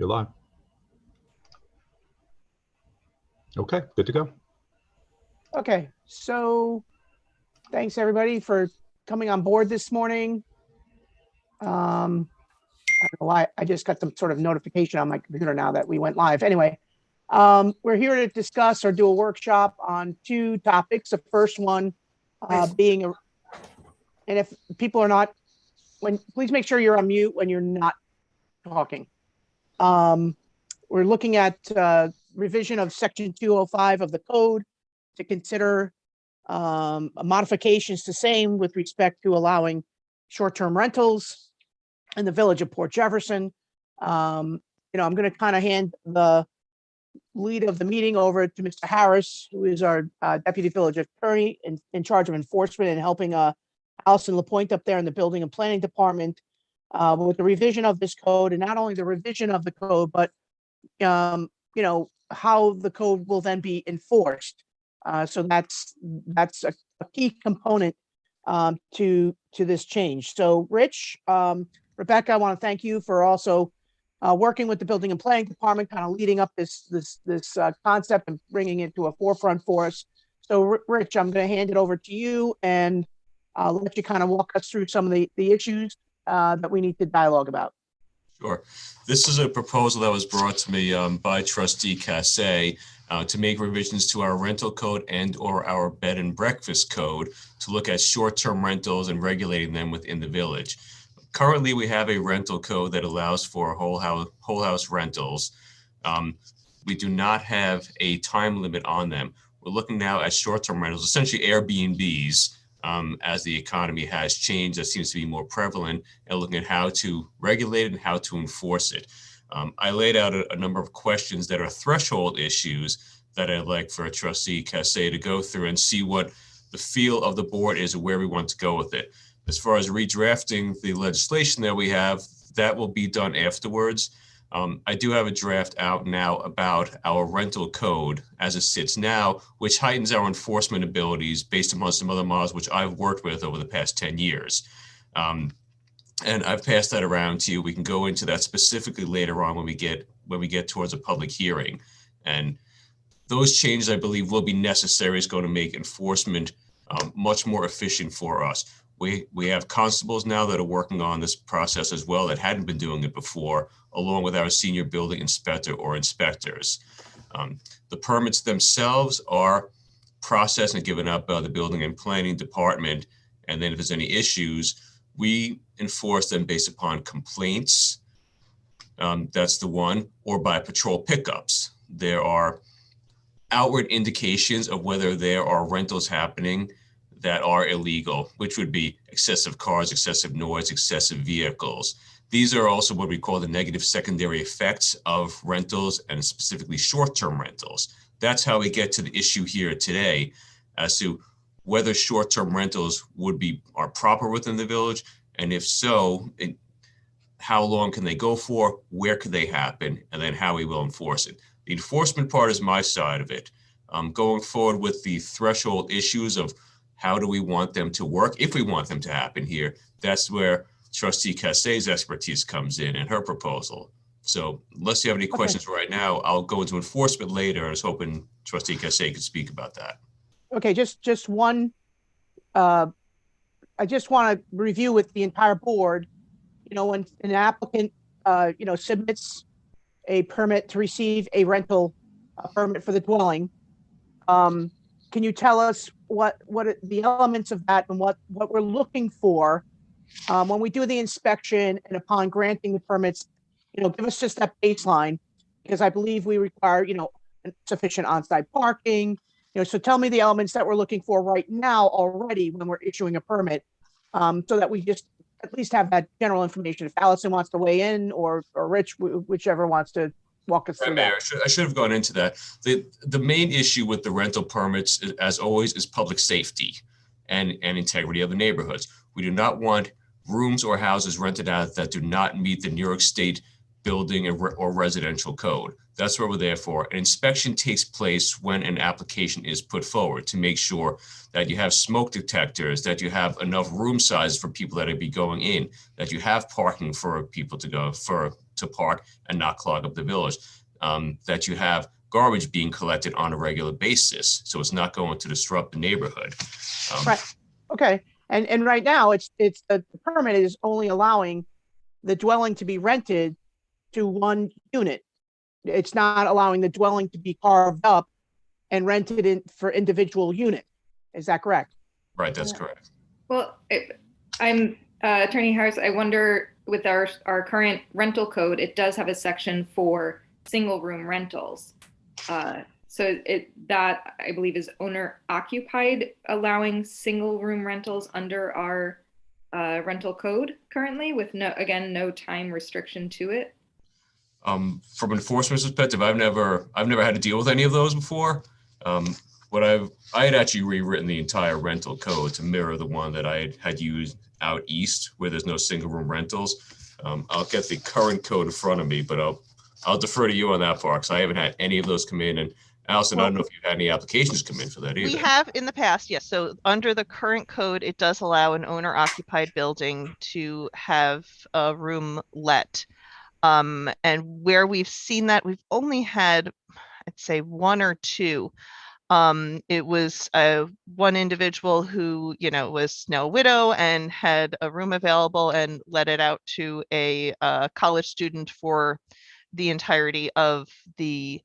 You're live. Okay, good to go. Okay, so thanks everybody for coming on board this morning. I don't know why I just got some sort of notification on my computer now that we went live. Anyway, we're here to discuss or do a workshop on two topics. The first one being, and if people are not, please make sure you're on mute when you're not talking. We're looking at revision of section 205 of the code to consider modifications to same with respect to allowing short-term rentals in the village of Port Jefferson. I'm going to kind of hand the lead of the meeting over to Mr. Harris, who is our deputy village attorney in charge of enforcement and helping Allison LaPointe up there in the building and planning department with the revision of this code, and not only the revision of the code, but how the code will then be enforced. So that's a key component to this change. So Rich, Rebecca, I want to thank you for also working with the building and planning department, kind of leading up this concept and bringing it to a forefront for us. So Rich, I'm going to hand it over to you and let you kind of walk us through some of the issues that we need to dialogue about. Sure. This is a proposal that was brought to me by Trustee Cassay to make revisions to our rental code and or our bed and breakfast code to look at short-term rentals and regulating them within the village. Currently, we have a rental code that allows for whole house rentals. We do not have a time limit on them. We're looking now at short-term rentals, essentially Airbnbs. As the economy has changed, that seems to be more prevalent, and looking at how to regulate it and how to enforce it. I laid out a number of questions that are threshold issues that I'd like for Trustee Cassay to go through and see what the feel of the board is and where we want to go with it. As far as redrafting the legislation that we have, that will be done afterwards. I do have a draft out now about our rental code as it sits now, which heightens our enforcement abilities based upon some other models which I've worked with over the past 10 years. And I've passed that around to you. We can go into that specifically later on when we get towards a public hearing. And those changes, I believe, will be necessary. It's going to make enforcement much more efficient for us. We have constables now that are working on this process as well that hadn't been doing it before, along with our senior building inspector or inspectors. The permits themselves are processed and given up by the building and planning department. And then if there's any issues, we enforce them based upon complaints. That's the one, or by patrol pickups. There are outward indications of whether there are rentals happening that are illegal, which would be excessive cars, excessive noise, excessive vehicles. These are also what we call the negative secondary effects of rentals, and specifically short-term rentals. That's how we get to the issue here today as to whether short-term rentals are proper within the village, and if so, how long can they go for, where could they happen, and then how we will enforce it. The enforcement part is my side of it. Going forward with the threshold issues of how do we want them to work, if we want them to happen here, that's where Trustee Cassay's expertise comes in and her proposal. So unless you have any questions right now, I'll go into enforcement later. I was hoping Trustee Cassay could speak about that. Okay, just one. I just want to review with the entire board. When an applicant, submits a permit to receive a rental permit for the dwelling, can you tell us what the elements of that and what we're looking for when we do the inspection and upon granting the permits? Give us just that baseline, because I believe we require sufficient on-site parking. So tell me the elements that we're looking for right now already when we're issuing a permit, so that we just at least have that general information. If Allison wants to weigh in, or Rich, whichever wants to walk us through that. I should have gone into that. The main issue with the rental permits, as always, is public safety and integrity of the neighborhoods. We do not want rooms or houses rented out that do not meet the New York State building or residential code. That's what we're there for. An inspection takes place when an application is put forward to make sure that you have smoke detectors, that you have enough room size for people that will be going in, that you have parking for people to park and not clog up the village, that you have garbage being collected on a regular basis, so it's not going to disrupt the neighborhood. Right. Okay. And right now it's the permit is only allowing the dwelling to be rented to one unit. It's not allowing the dwelling to be carved up and rented in for individual unit. Is that correct? Right, that's correct. Well, I'm Attorney Harris. I wonder, with our current rental code, it does have a section for single room rentals. So that I believe is owner occupied, allowing single room rentals under our rental code currently, with no time restriction to it. From enforcement perspective, I've never had to deal with any of those before. I had actually rewritten the entire rental code to mirror the one that I had used out east, where there's no single room rentals. I'll get the current code in front of me, but I'll defer to you on that part, because I haven't had any of those come in. And Allison, I don't know if you've had any applications come in for that either. We have in the past, yes. So under the current code, it does allow an owner-occupied building to have a room let. And where we've seen that, we've only had, I'd say, one or two. It was one individual who, was now a widow and had a room available and let it out to a college student for the entirety of the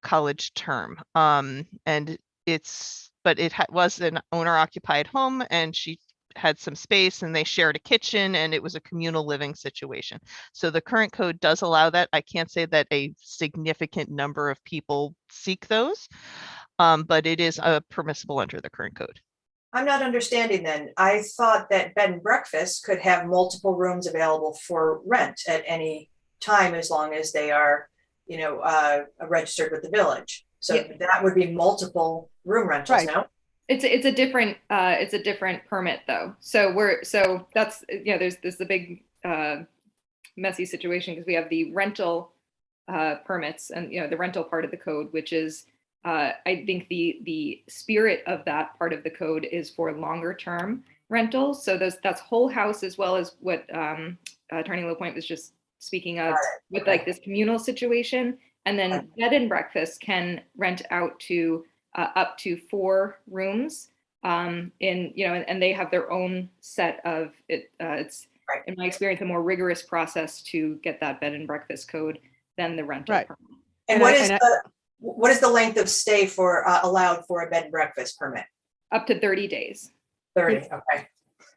college term. And it was an owner occupied home, and she had some space and they shared a kitchen, and it was a communal living situation. So the current code does allow that. I can't say that a significant number of people seek those, but it is permissible under the current code. I'm not understanding then. I thought that bed and breakfast could have multiple rooms available for rent at any time, as long as they are, registered with the village. So yeah, that would be multiple room rentals. Right. No, it's a different permit though. So that's there's a big messy situation, because we have the rental permits and the rental part of the code, which is I think the spirit of that part of the code is for longer term rentals. So that's whole house, as well as what Attorney LaPointe was just speaking of, with like this communal situation. And then bed and breakfast can rent out to up to 4 rooms and they have their own set of it. It's in my experience a more rigorous process to get that bed and breakfast code than the rental. Right. Permit. And what is the length of stay for allowed for a bed and breakfast permit? Up to 30 days. 30. Okay.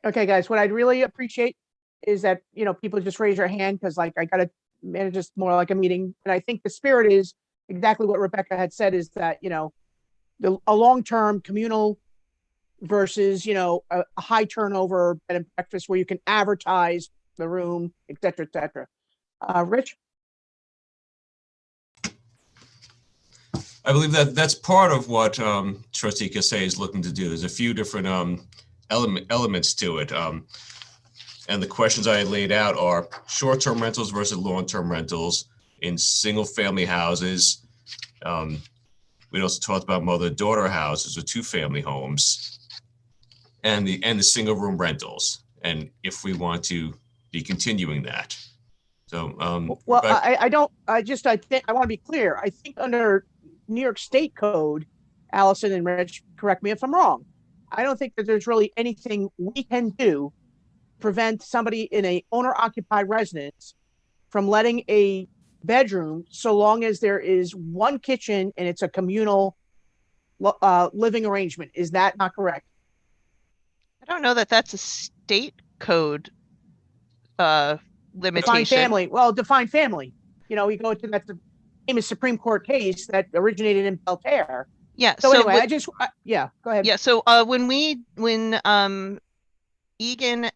Okay, guys, what I'd really appreciate is that, people just raise your hand, because I got to manage this more like a meeting. And I think the spirit is exactly what Rebecca had said, is that, a long-term communal versus, a high turnover bed and breakfast where you can advertise the room, et cetera, et cetera. Rich? I believe that's part of what Trustee Cassay is looking to do. There's a few different elements to it. And the questions I had laid out are short-term rentals versus long-term rentals in single-family houses. We also talked about mother-daughter houses or 2-family homes, and the single-room rentals, and if we want to be continuing that. So, well, I want to be clear. I think under New York State Code, Allison and Rich, correct me if I'm wrong, I don't think that there's really anything we can do prevent somebody in a owner-occupied residence from letting a bedroom, so long as there is one kitchen and it's a communal living arrangement. Is that not correct? I don't know that that's a state code limitation. Define family. Well, define family. You go to that famous Supreme Court case that originated in Peltier. Yeah. So anyway, go ahead. Yeah. So when Egan,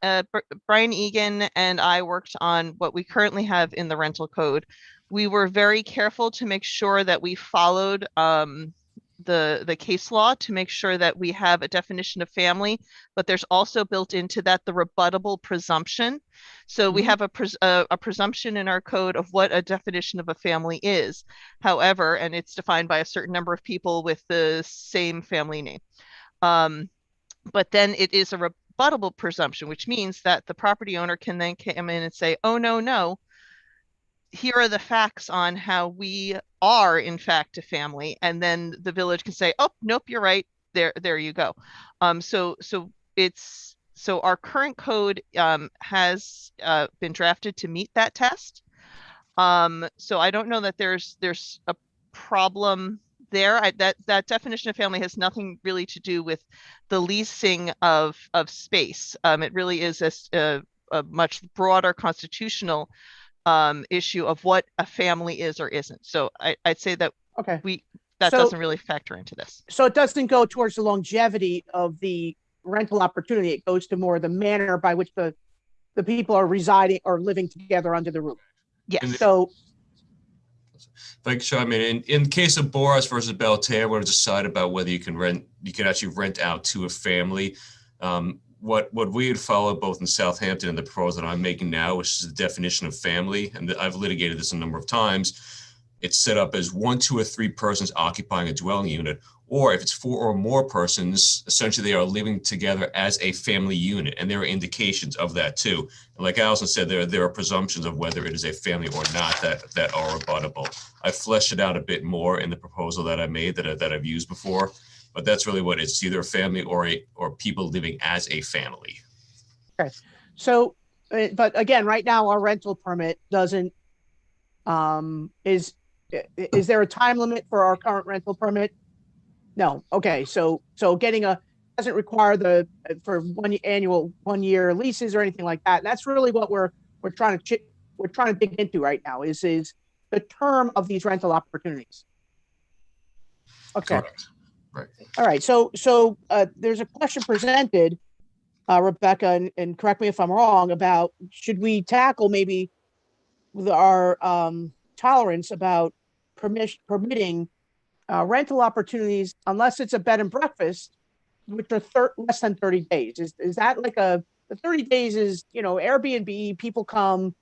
Brian Egan and I worked on what we currently have in the rental code, we were very careful to make sure that we followed the case law to make sure that we have a definition of family, but there's also built into that the rebuttable presumption. So we have a presumption in our code of what a definition of a family is. However, and it's defined by a certain number of people with the same family name. But then it is a rebuttable presumption, which means that the property owner can then come in and say, oh, no, here are the facts on how we are in fact a family. And then the village can say, oh, nope, you're right. There you go. So our current code has been drafted to meet that test. So I don't know that there's a problem there. That definition of family has nothing really to do with the leasing of space. It really is a much broader constitutional issue of what a family is or isn't. So I'd say that Okay. that So- doesn't really factor into this. So it doesn't go towards the longevity of the rental opportunity. It goes to more the manner by which the people are residing or living together under the roof. Yes. So, Like, so I mean, in case of Boris versus Belterre, we're to decide about whether you can actually rent out to a family. What we had followed both in Southampton and the proposal that I'm making now, which is the definition of family, and I've litigated this a number of times. It's set up as 1, 2, or 3 persons occupying a dwelling unit, or if it's 4 or more persons, essentially they are living together as a family unit, and there are indications of that too. And like Allison said, there are presumptions of whether it is a family or not that are rebuttable. I fleshed it out a bit more in the proposal that I made that I've used before, but that's really what it's either a family or people living as a family. so, but again, right now our rental permit doesn't, is there a time limit for our current rental permit? No. Okay. So doesn't require for 1 year leases or anything like that. That's really what we're trying to dig into right now is the term of these rental opportunities. Okay. Correct. Right. All right. So there's a question presented, Rebecca, and correct me if I'm wrong, about should we tackle maybe our tolerance about permitting rental opportunities unless it's a bed and breakfast, which are less than 30 days. Is that like the 30 days is, Airbnb, people come,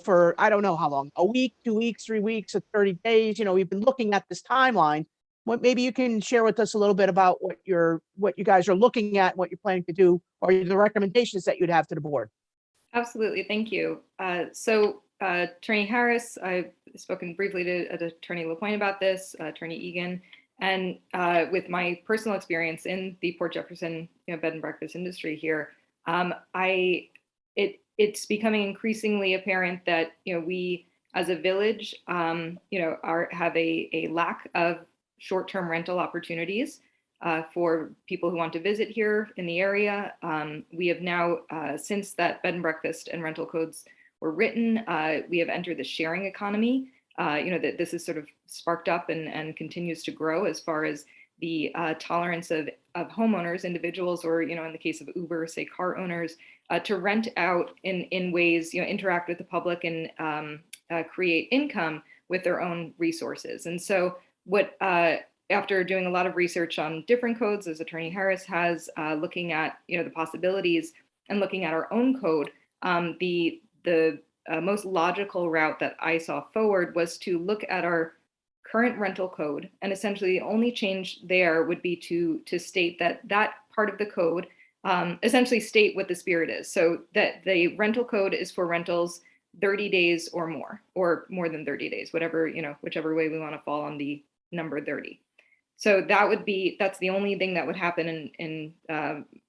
for, I don't know how long, a week, 2 weeks, 3 weeks, or 30 days. We've been looking at this timeline. Maybe you can share with us a little bit about what you guys are looking at, what you're planning to do, or the recommendations that you'd have to the board. Absolutely, thank you. So Attorney Harris, I've spoken briefly to Attorney LaPointe about this, Attorney Egan, and with my personal experience in the Port Jefferson bed and breakfast industry here, it's becoming increasingly apparent that we as a village have a lack of short-term rental opportunities for people who want to visit here in the area. We have now, since that bed and breakfast and rental codes were written, we have entered the sharing economy. That this is sort of sparked up and continues to grow as far as the tolerance of homeowners, individuals, or in the case of Uber, say car owners, to rent out in ways, interact with the public and create income with their own resources. And so what after doing a lot of research on different codes, as Attorney Harris has, looking at the possibilities and looking at our own code, the most logical route that I saw forward was to look at our current rental code, and essentially the only change there would be to state that part of the code essentially state what the spirit is, so that the rental code is for rentals 30 days or more than 30 days, whatever, whichever way we want to fall on the number 30. So that's the only thing that would happen in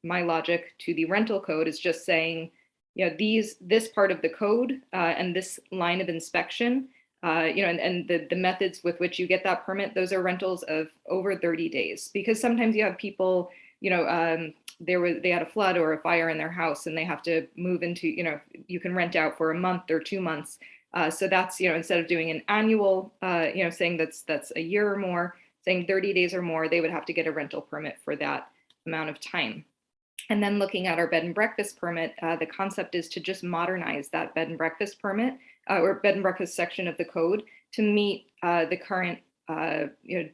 my logic to the rental code, is just saying, this part of the code and this line of inspection, and the methods with which you get that permit, those are rentals of over 30 days. Because sometimes you have people, they had a flood or a fire in their house and they have to move into, you can rent out for a month or 2 months. So that's, instead of doing an annual, saying that's a year or more, saying 30 days or more, they would have to get a rental permit for that amount of time. And then looking at our bed and breakfast permit, the concept is to just modernize that bed and breakfast permit or bed and breakfast section of the code to meet the current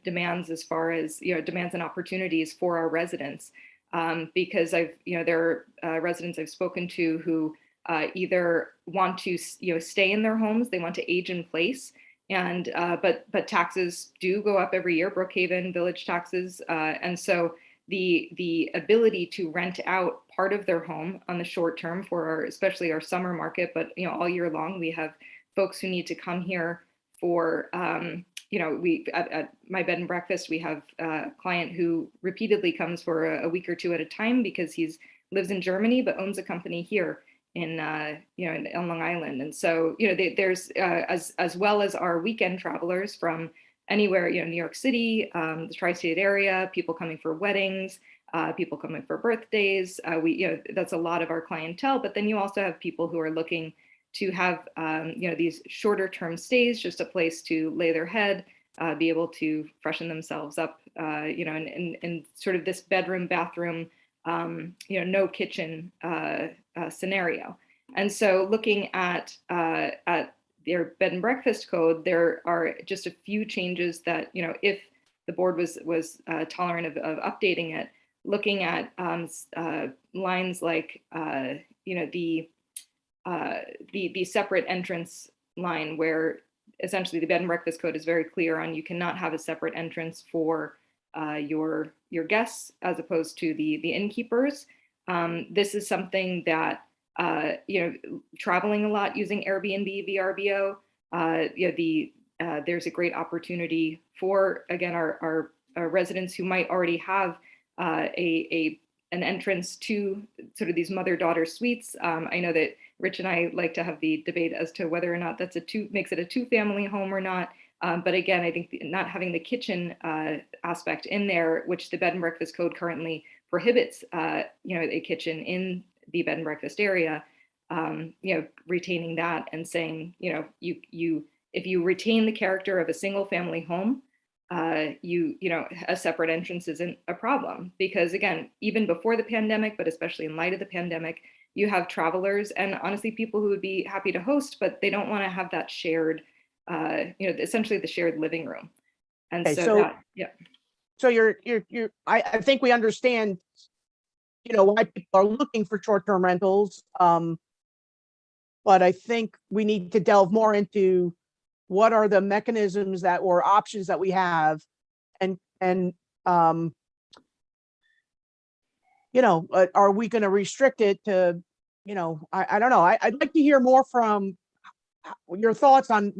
demands as far as, demands and opportunities for our residents. Because there are residents I've spoken to who either want to, stay in their homes, they want to age in place, and but taxes do go up every year, Brookhaven village taxes, and so the ability to rent out part of their home on the short term for especially our summer market, but all year long we have folks who need to come here for we at my bed and breakfast, we have a client who repeatedly comes for a week or two at a time because he's lives in Germany but owns a company here in on Long Island. And so there's as well as our weekend travelers from anywhere, New York City, the tri-state area, people coming for weddings, people coming for birthdays. That's a lot of our clientele. But then you also have people who are looking to have these shorter term stays, just a place to lay their head, be able to freshen themselves up, in sort of this bedroom, bathroom, no kitchen scenario. And so looking at their bed and breakfast code, there are just a few changes that, if the board was tolerant of updating it, looking at lines like, the separate entrance line, where essentially the bed and breakfast code is very clear on you cannot have a separate entrance for your guests as opposed to the innkeepers. This is something that traveling a lot using Airbnb, VRBO, there's a great opportunity for, again, our residents who might already have an entrance to sort of these mother-daughter suites. I know that Rich and I like to have the debate as to whether or not makes it a two-family home or not. But again, I think not having the kitchen aspect in there, which the bed and breakfast code currently prohibits, a kitchen in the bed and breakfast area, retaining that and saying, if you retain the character of a single family home, a separate entrance isn't a problem, because again, even before the pandemic, but especially in light of the pandemic, you have travelers and honestly people who would be happy to host, but they don't want to have that shared, essentially the shared living room. And Okay, so I think we understand, why people are looking for short-term rentals. But I think we need to delve more into what are the mechanisms or options that we have, and are we going to restrict it to, I don't know. I'd like to hear more from your thoughts on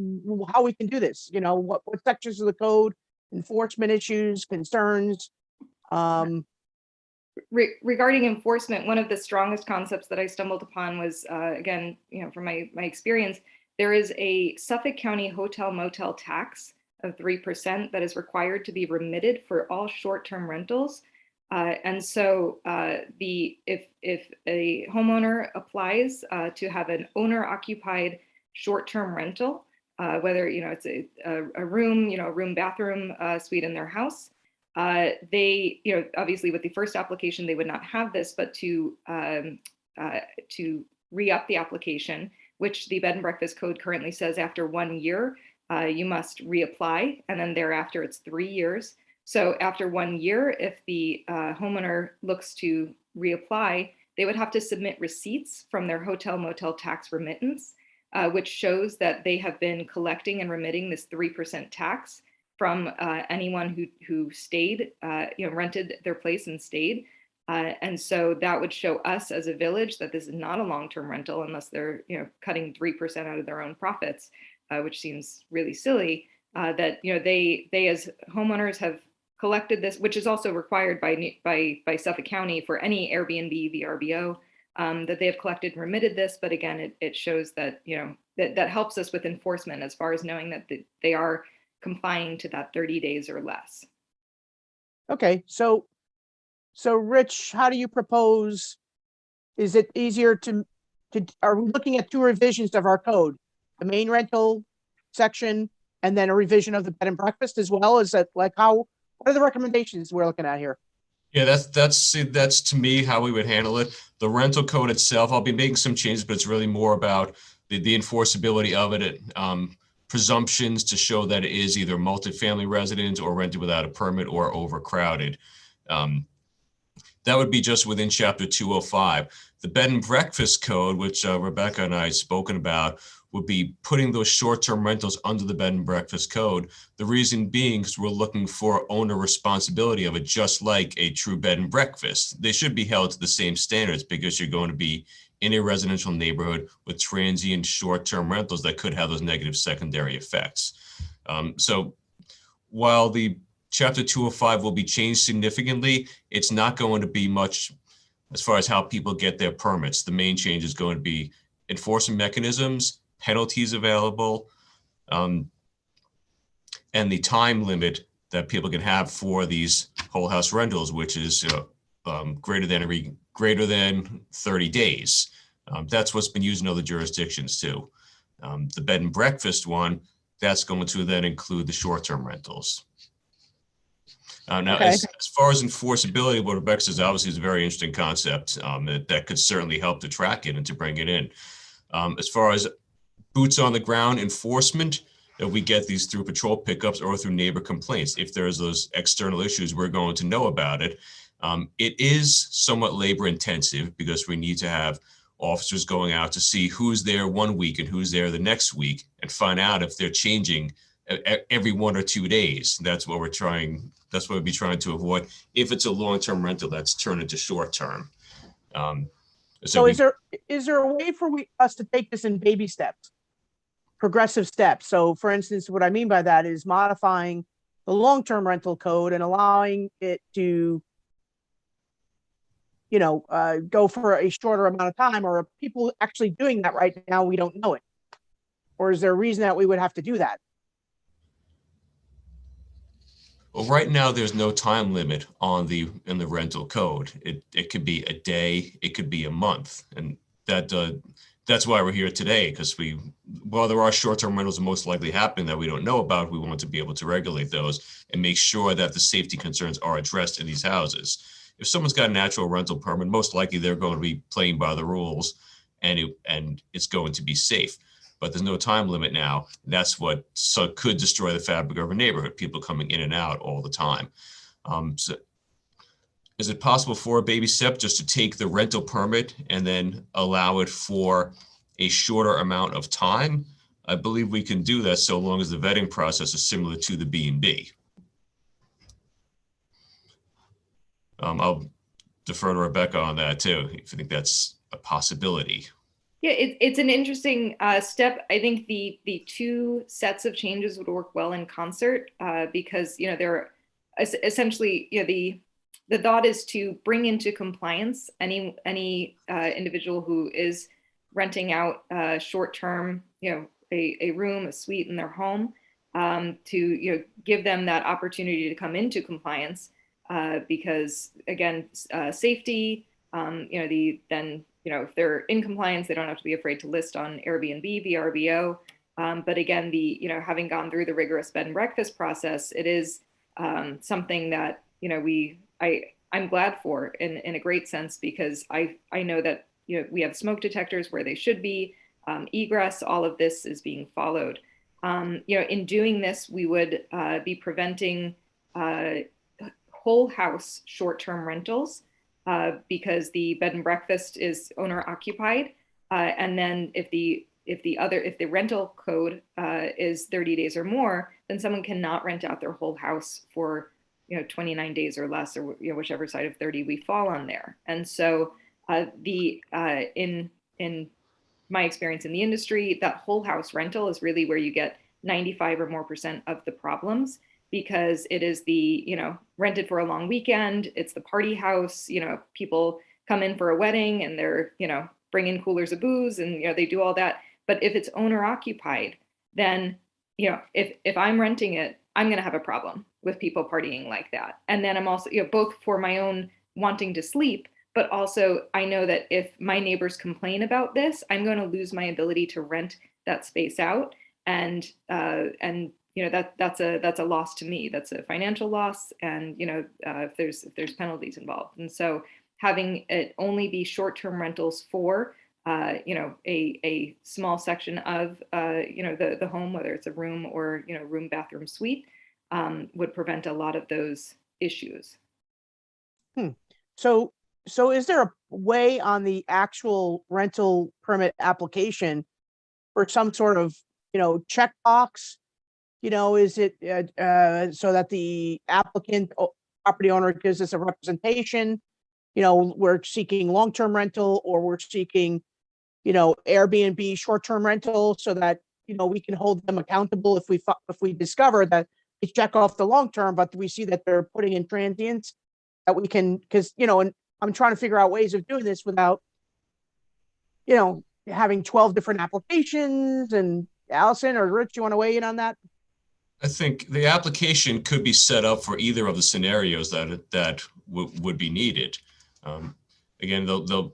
how we can do this. What sections of the code, enforcement issues, concerns. Regarding enforcement, one of the strongest concepts that I stumbled upon was, again, from my experience, there is a Suffolk County hotel motel tax of 3% that is required to be remitted for all short-term rentals. And so if a homeowner applies to have an owner-occupied short-term rental, whether it's a room, a room bathroom suite in their house, they, obviously with the first application they would not have this, but to re-up the application, which the bed and breakfast code currently says after 1 year you must reapply, and then thereafter it's 3 years. So after 1 year, if the homeowner looks to reapply, they would have to submit receipts from their hotel motel tax remittance, which shows that they have been collecting and remitting this 3% tax from anyone who stayed, rented their place and stayed. And so that would show us as a village that this is not a long-term rental unless they're cutting 3% out of their own profits, which seems really silly. That they as homeowners have collected this, which is also required by Suffolk County for any Airbnb, VRBO, that they have collected and remitted this. But again, it shows that that helps us with enforcement as far as knowing that they are complying to that 30 days or less. Okay, so Rich, how do you propose? Is it easier are we looking at two revisions of our code, the main rental section and then a revision of the bed and breakfast as well? Is that what are the recommendations we're looking at here? Yeah, that's to me how we would handle it. The rental code itself, I'll be making some changes, but it's really more about the enforceability of it. presumptions to show that it is either multifamily residence or rented without a permit or overcrowded. That would be just within Chapter 205. The bed and breakfast code, which Rebecca and I had spoken about, would be putting those short-term rentals under the bed and breakfast code. The reason being is we're looking for owner responsibility of it, just like a true bed and breakfast. They should be held to the same standards because you're going to be in a residential neighborhood with transient short-term rentals that could have those negative secondary effects. So while the Chapter 205 will be changed significantly, it's not going to be much as far as how people get their permits. The main change is going to be enforcement mechanisms, penalties available, and the time limit that people can have for these whole house rentals, which is greater than 30 days. That's what's been used in other jurisdictions too. The bed and breakfast one, that's going to then include the short-term rentals. Now, Okay. as far as enforceability, what Rebecca says obviously is a very interesting concept that could certainly help to track it and to bring it in. As far as boots on the ground enforcement, that we get these through patrol pickups or through neighbor complaints. If there's those external issues, we're going to know about it. It is somewhat labor intensive because we need to have officers going out to see who's there one week and who's there the next week and find out if they're changing every 1 or 2 days. That's what we're trying. That's what we'd be trying to avoid. If it's a long-term rental, that's turned into short-term. So is there a way for us to take this in baby steps, progressive steps? So for instance, what I mean by that is modifying the long-term rental code and allowing it to, go for a shorter amount of time, or are people actually doing that right now? We don't know it. Or is there a reason that we would have to do that? Well, right now there's no time limit in the rental code. It could be a day, it could be a month, and that's why we're here today. Because while there are short-term rentals most likely happening that we don't know about, we want to be able to regulate those and make sure that the safety concerns are addressed in these houses. If someone's got a natural rental permit, most likely they're going to be playing by the rules, and it's going to be safe. But there's no time limit now. That's what could destroy the fabric of a neighborhood, people coming in and out all the time. So is it possible for a baby step just to take the rental permit and then allow it for a shorter amount of time? I believe we can do that so long as the vetting process is similar to the B&B. I'll defer to Rebecca on that too, if you think that's a possibility. Yeah, it's an interesting step. I think the two sets of changes would work well in concert because they're essentially the thought is to bring into compliance any individual who is renting out short-term, a room, a suite in their home, to give them that opportunity to come into compliance because again, safety, if they're in compliance, they don't have to be afraid to list on Airbnb, VRBO. But again, having gone through the rigorous bed and breakfast process, it is something that, I'm glad for in a great sense, because I know that, we have smoke detectors where they should be, egress, all of this is being followed. In doing this, we would be preventing whole house short-term rentals, because the bed and breakfast is owner occupied. And then if the rental code is 30 days or more, then someone cannot rent out their whole house for 29 days or less, or whichever side of 30 we fall on there. And so in my experience in the industry, that whole house rental is really where you get 95% or more of the problems, because it is the, rented for a long weekend. It's the party house, people come in for a wedding and they're, bring in coolers of booze and, they do all that. But if it's owner occupied, then, if I'm renting it, I'm going to have a problem with people partying like that. And then I'm also, both for my own wanting to sleep, but also I know that if my neighbors complain about this, I'm going to lose my ability to rent that space out. And that's a loss to me. That's a financial loss, and if there's penalties involved. And so having it only be short-term rentals for a small section of, the home, whether it's a room or, room, bathroom, suite, would prevent a lot of those issues. So is there a way on the actual rental permit application for some sort of, checkbox? Is it so that the applicant property owner gives us a representation? We're seeking long-term rental, or we're seeking, Airbnb short-term rental, so that, we can hold them accountable if we discover that they check off the long-term, but we see that they're putting in transients, that we can, because, and I'm trying to figure out ways of doing this without, having 12 different applications. And Allison or Rich, you want to weigh in on that? I think the application could be set up for either of the scenarios that would be needed. Again, there'll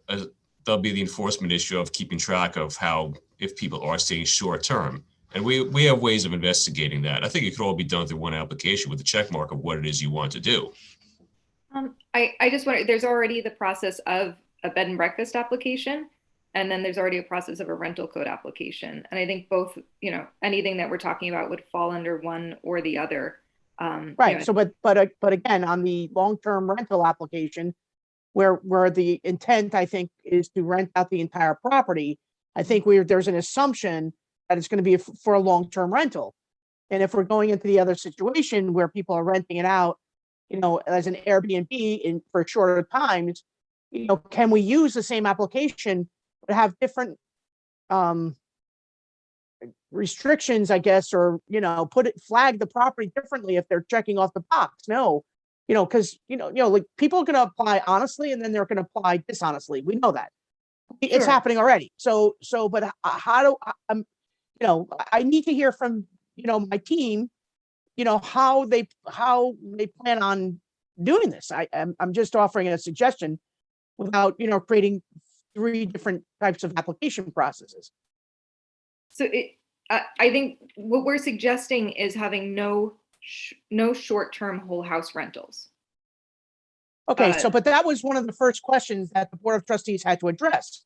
be the enforcement issue of keeping track of if people are staying short term. And we have ways of investigating that. I think it could all be done through one application with a check mark of what it is you want to do. I just wonder, there's already the process of a bed and breakfast application, and then there's already a process of a rental code application. And I think both, anything that we're talking about would fall under one or the other. Right. So, but again, on the long-term rental application, where the intent, I think, is to rent out the entire property, I think there's an assumption that it's going to be for a long-term rental. And if we're going into the other situation where people are renting it out, as an Airbnb for shorter times, can we use the same application but have different restrictions, I guess, or, flag the property differently if they're checking off the box? No, because, like, people are going to apply honestly, and then they're going to apply dishonestly. We know that. It's Sure. happening already. But how do I need to hear from, my team, how they plan on doing this. I'm just offering a suggestion without, creating 3 different types of application processes. So I think what we're suggesting is having no short-term whole house rentals. Okay, but that was one of the first questions that the Board of Trustees had to address.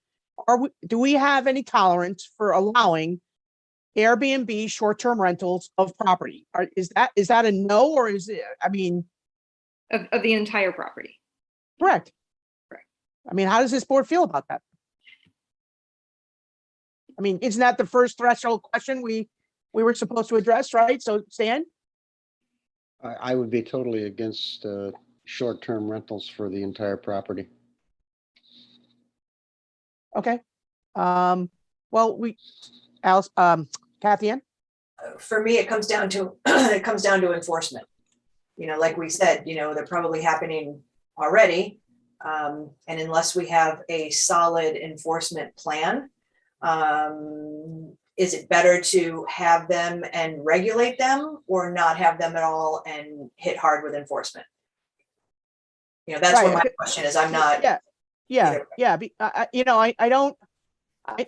Do we have any tolerance for allowing Airbnb short-term rentals of property? Is that a no, or is it, Of the entire property? Correct. Correct. How does this board feel about that? Isn't that the first threshold question we were supposed to address, right? So, Stan? I would be totally against short-term rentals for the entire property. Okay. Well, Alice, Kathy Ann? For me, it comes down to enforcement. Like we said, they're probably happening already. And unless we have a solid enforcement plan, is it better to have them and regulate them, or not have them at all and hit hard with enforcement? That's Right. what my question is. I'm not. Yeah.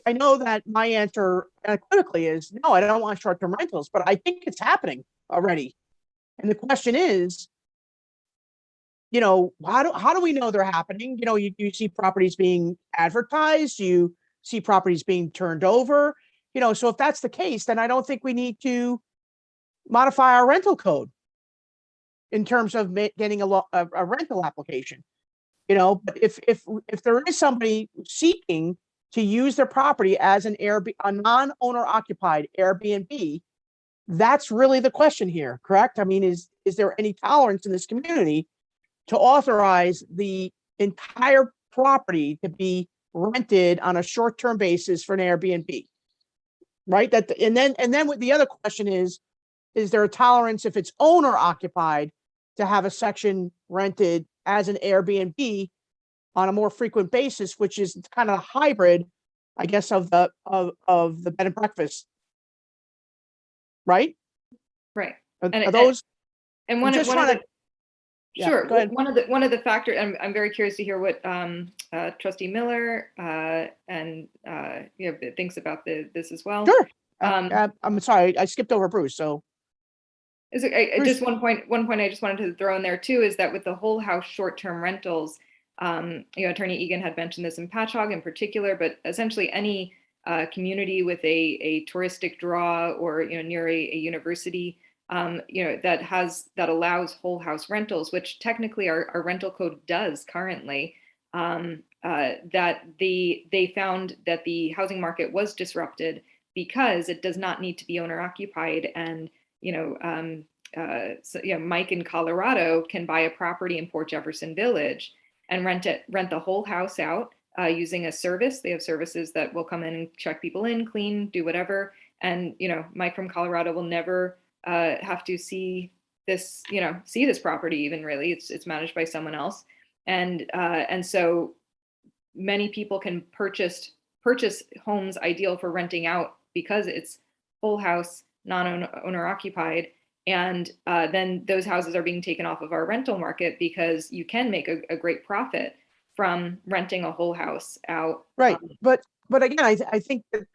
I know that my answer unequivocally is no, I don't want short-term rentals, but I think it's happening already. And the question is, how do we know they're happening? You see properties being advertised, you see properties being turned over, so if that's the case, then I don't think we need to modify our rental code in terms of getting a rental application. But if there is somebody seeking to use their property as a non-owner occupied Airbnb, that's really the question here, correct? Is there any tolerance in this community to authorize the entire property to be rented on a short-term basis for an Airbnb? Right? And then what the other question is there a tolerance if it's owner occupied to have a section rented as an Airbnb on a more frequent basis, which is kind of a hybrid, I guess, of the bed and breakfast. Right? Right. Are those? And one of the Yeah, sure. go ahead. One of the factors, I'm very curious to hear what Trustee Miller and thinks about this as well. Sure. I'm sorry, I skipped over Bruce. So just one point I just wanted to throw in there too is that with the whole house short-term rentals, Attorney Egan had mentioned this in Patchogue in particular, but essentially any community with a touristic draw or near a university, that allows whole house rentals, which technically our rental code does currently. That they found that the housing market was disrupted because it does not need to be owner occupied, and Mike in Colorado can buy a property in Port Jefferson Village and rent the whole house out using a service. They have services that will come in and check people in, clean, do whatever. And Mike from Colorado will never have to see this property even, really. It's managed by someone else, and so many people can purchase homes ideal for renting out because it's full house, non-owner occupied. And then those houses are being taken off of our rental market because you can make a great profit from renting a whole house out. Right. But again, I think that,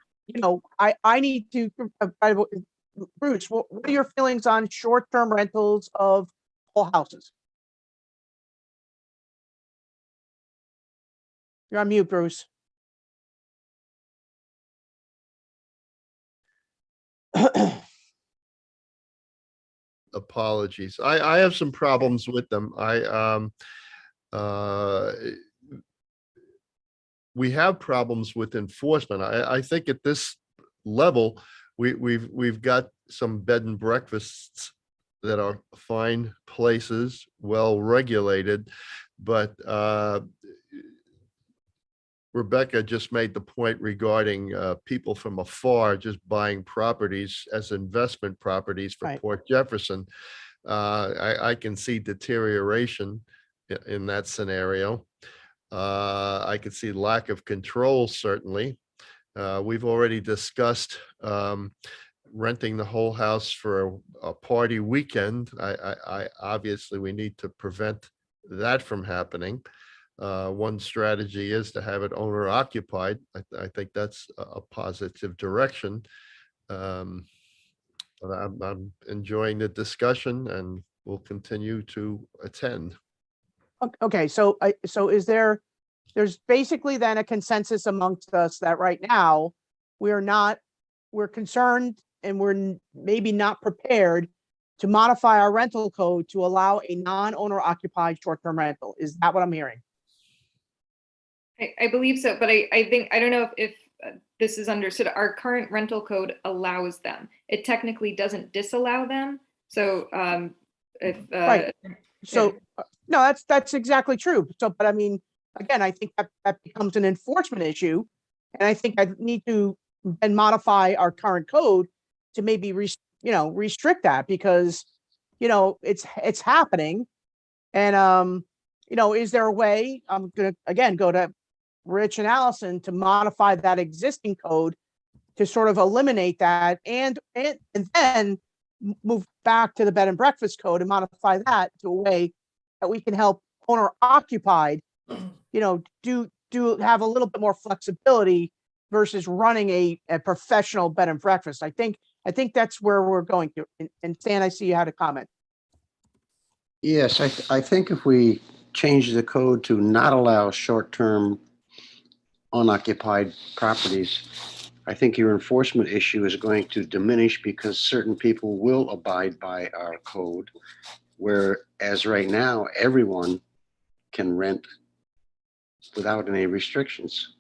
I need to, Bruce, what are your feelings on short-term rentals of whole houses? You're on mute, Bruce. Apologies. I have some problems with them. We have problems with enforcement. I think at this level, we've got some bed and breakfasts that are fine places, well regulated, but Rebecca just made the point regarding people from afar just buying properties as investment properties for Right. Port Jefferson. I can see deterioration in that scenario. I could see lack of control, certainly. We've already discussed renting the whole house for a party weekend. I obviously, we need to prevent that from happening. One strategy is to have it owner occupied. I think that's a positive direction. But I'm enjoying the discussion and will continue to attend. Okay, so there's basically then a consensus amongst us that right now we're concerned and we're maybe not prepared to modify our rental code to allow a non-owner occupied short-term rental. Is that what I'm hearing? I believe so, but I think, I don't know if this is understood. Our current rental code allows them. It technically doesn't disallow them. So Right. So no, that's exactly true. So, but I mean, again, I think that becomes an enforcement issue, and I think I need to then modify our current code to maybe restrict that, because it's happening. And is there a way? I'm gonna again go to Rich and Allison to modify that existing code to sort of eliminate that, and then move back to the bed and breakfast code and modify that to a way that we can help owner occupied, do have a little bit more flexibility versus running a professional bed and breakfast. I think that's where we're going to. And Stan, I see you had a comment. Yes, I think if we change the code to not allow short-term unoccupied properties, I think your enforcement issue is going to diminish because certain people will abide by our code, whereas right now, everyone can rent without any restrictions.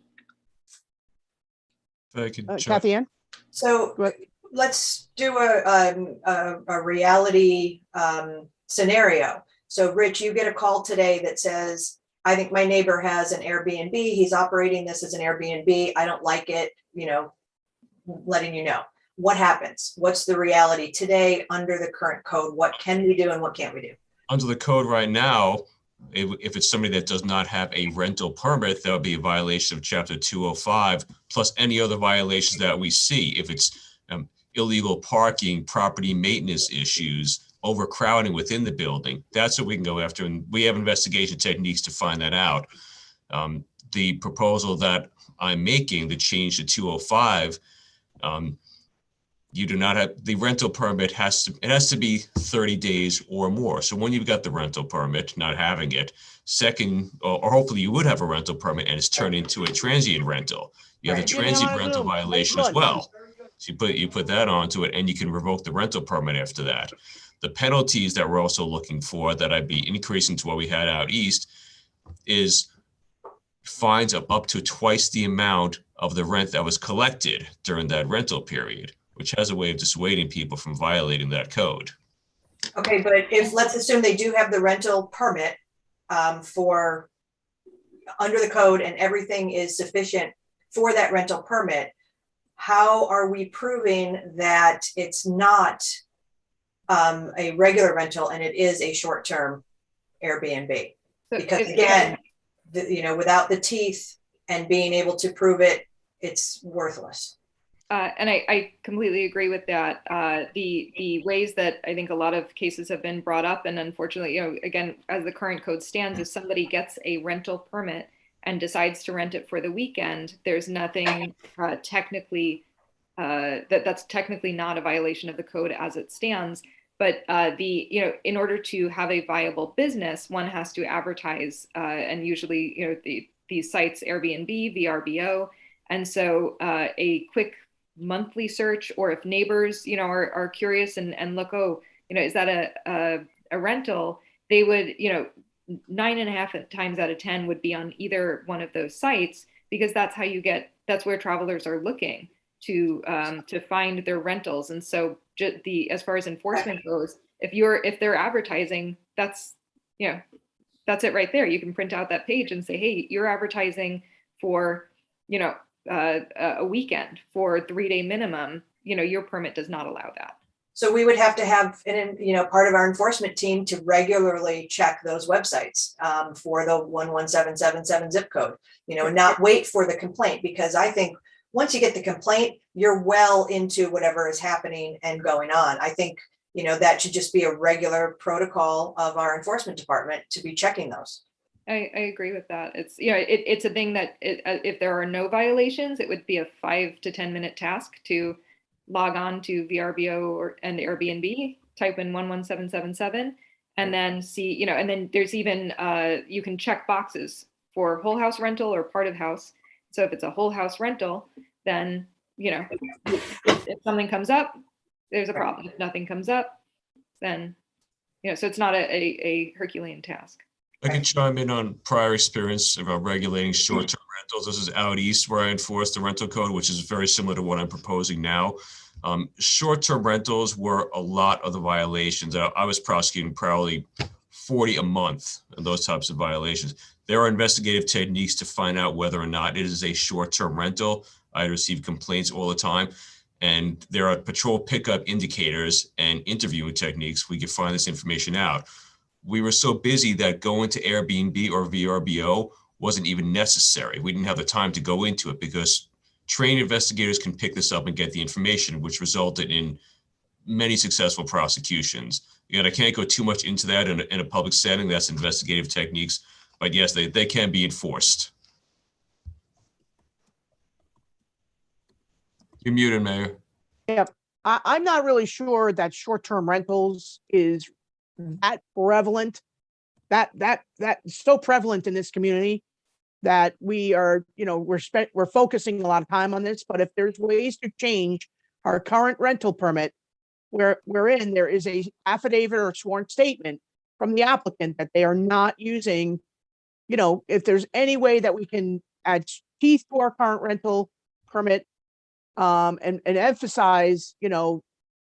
If I could Kathy Ann? So Right. let's do a reality scenario. So Rich, you get a call today that says, I think my neighbor has an Airbnb. He's operating this as an Airbnb. I don't like it, letting you know. What happens? What's the reality today under the current code? What can we do and what can't we do? Under the code right now, if it's somebody that does not have a rental permit, that would be a violation of Chapter 205, plus any other violations that we see. If it's illegal parking, property maintenance issues, overcrowding within the building, that's what we can go after. And we have investigation techniques to find that out. The proposal that I'm making, the change to 205, you do not have, the rental permit has to be 30 days or more. So when you've got the rental permit, not having it, second, or hopefully you would have a rental permit and it's turned into a transient rental. You have Right. the Give me transient my rental room. violation Good. as well. So you put that onto it and you can revoke the rental permit after that. The penalties that we're also looking for that I'd be increasing to what we had out east is fines of up to twice the amount of the rent that was collected during that rental period, which has a way of dissuading people from violating that code. Okay, but if, let's assume they do have the rental permit for under the code and everything is sufficient for that rental permit, how are we proving that it's not a regular rental and it is a short-term Airbnb? So Because it- again, without the teeth and being able to prove it, it's worthless. And I completely agree with that. The ways that I think a lot of cases have been brought up, and unfortunately, again, as the current code stands, if somebody gets a rental permit and decides to rent it for the weekend, there's nothing technically that's technically not a violation of the code as it stands. But in order to have a viable business, one has to advertise, and usually, these sites, Airbnb, VRBO, and so a quick monthly search, or if neighbors, are curious and look, is that a rental? They would, 9.5 times out of 10 would be on either one of those sites, because that's that's where travelers are looking to find their rentals. And so as far as enforcement goes, if they're advertising, that's it right there. You can print out that page and say, hey, you're advertising for, a weekend for a 3-day minimum, your permit does not allow that. So we would have to have, part of our enforcement team to regularly check those websites for the 11777 zip code, and not wait for the complaint, because I think once you get the complaint, you're well into whatever is happening and going on. I think, that should just be a regular protocol of our enforcement department to be checking those. I agree with that. It's, it's a thing that if there are no violations, it would be a 5 to 10 minute task to log on to VRBO and Airbnb, type in 11777, and then see, and then there's even, you can check boxes for whole house rental or part of house. So if it's a whole house rental, then, if something comes up, there's a problem. If nothing comes up, then, so it's not a Herculean task. I can chime in on prior experience about regulating short-term rentals. This is out east where I enforce the rental code, which is very similar to what I'm proposing now. Short-term rentals were a lot of the violations. I was prosecuting probably 40 a month of those types of violations. There are investigative techniques to find out whether or not it is a short-term rental. I receive complaints all the time, and there are patrol pickup indicators and interviewing techniques. We can find this information out. We were so busy that going to Airbnb or VRBO wasn't even necessary. We didn't have the time to go into it because trained investigators can pick this up and get the information, which resulted in many successful prosecutions. Again, I can't go too much into that in a public setting. That's investigative techniques, but yes, they can be enforced. You're muted, Mayor. Yep. I'm not really sure that short-term rentals is that prevalent, that so prevalent in this community that we are, we're focusing a lot of time on this. But if there's ways to change our current rental permit, wherein there is a affidavit or sworn statement from the applicant that they are not using, if there's any way that we can add teeth to our current rental permit, and emphasize,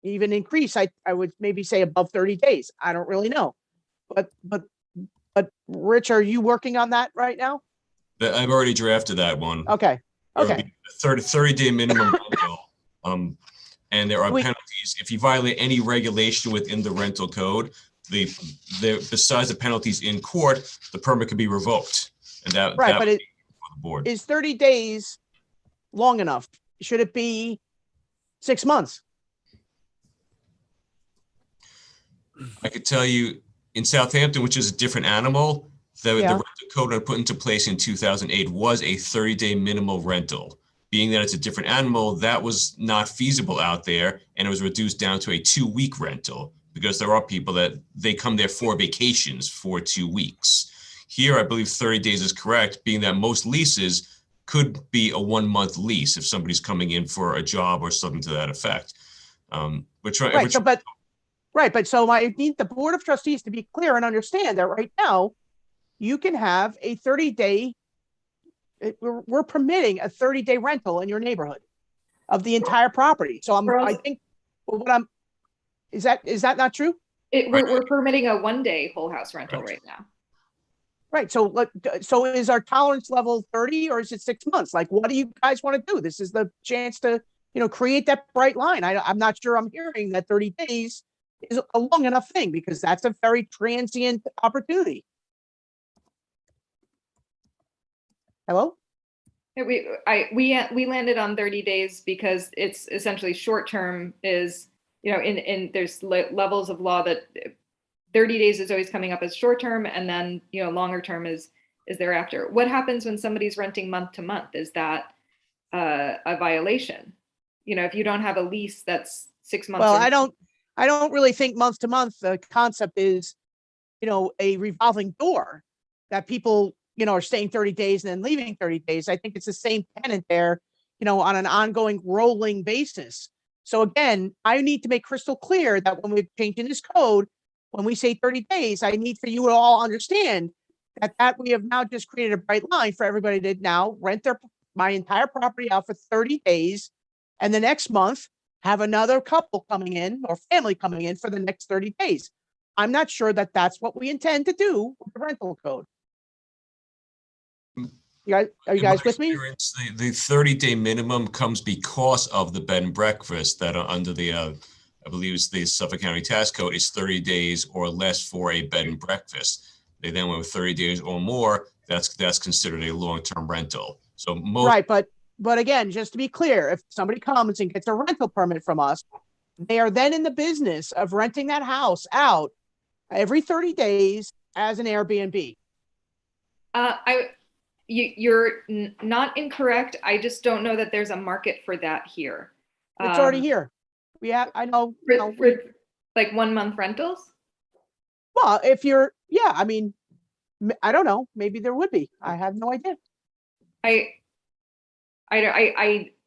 even increase, I would maybe say above 30 days. I don't really know. But Rich, are you working on that right now? I've already drafted that one. Okay. There will Okay. be a 30-day minimum rental. And there are penalties. If you violate any regulation within the rental code, besides the penalties in court, the permit could be revoked. And that Right, but would be for the board. is 30 days long enough? Should it be 6 months? I could tell you in Southampton, which is a different animal, the rental code I put into place in 2008 was a 30-day minimal rental. being that it's a different animal, that was not feasible out there, and it was reduced down to a 2-week rental, because there are people that they come there for vacations for 2 weeks. Here, I believe 30 days is correct, being that most leases could be a 1-month lease if somebody's coming in for a job or something to that effect. Right, so I need the Board of Trustees to be clear and understand that right now, you can have a 30-day, we're permitting a 30-day rental in your neighborhood of the entire property. So I think is that not true? We're permitting a 1-day whole house rental right now. Right. So is our tolerance level 30 or is it 6 months? Like, what do you guys want to do? This is the chance to, create that bright line. I'm not sure I'm hearing that 30 days is a long enough thing, because that's a very transient opportunity. Hello? We landed on 30 days because it's essentially short term is, in there's levels of law that 30 days is always coming up as short term, and then longer term is thereafter. What happens when somebody's renting month to month? Is that a violation? If you don't have a lease that's 6 months. Well, I don't really think month to month the concept is, a revolving door that people, are staying 30 days and then leaving 30 days. I think it's the same tenant there, on an ongoing rolling basis. So again, I need to make crystal clear that when we're changing this code, when we say 30 days, I need for you to all understand that we have now just created a bright line for everybody to now rent my entire property out for 30 days. And the next month have another couple coming in or family coming in for the next 30 days. I'm not sure that that's what we intend to do with the rental code. Are you guys with me? The 30-day minimum comes because of the bed and breakfast that are under the, I believe it's the Suffolk County Tax Code, is 30 days or less for a bed and breakfast. They then went with 30 days or more, that's considered a long-term rental. So Right, but again, just to be clear, if somebody comes and gets a rental permit from us, they are then in the business of renting that house out every 30 days as an Airbnb. You're not incorrect. I just don't know that there's a market for that here. It's already here. We have, I know. For like 1 month rentals? Well, I mean, I don't know. Maybe there would be. I have no idea.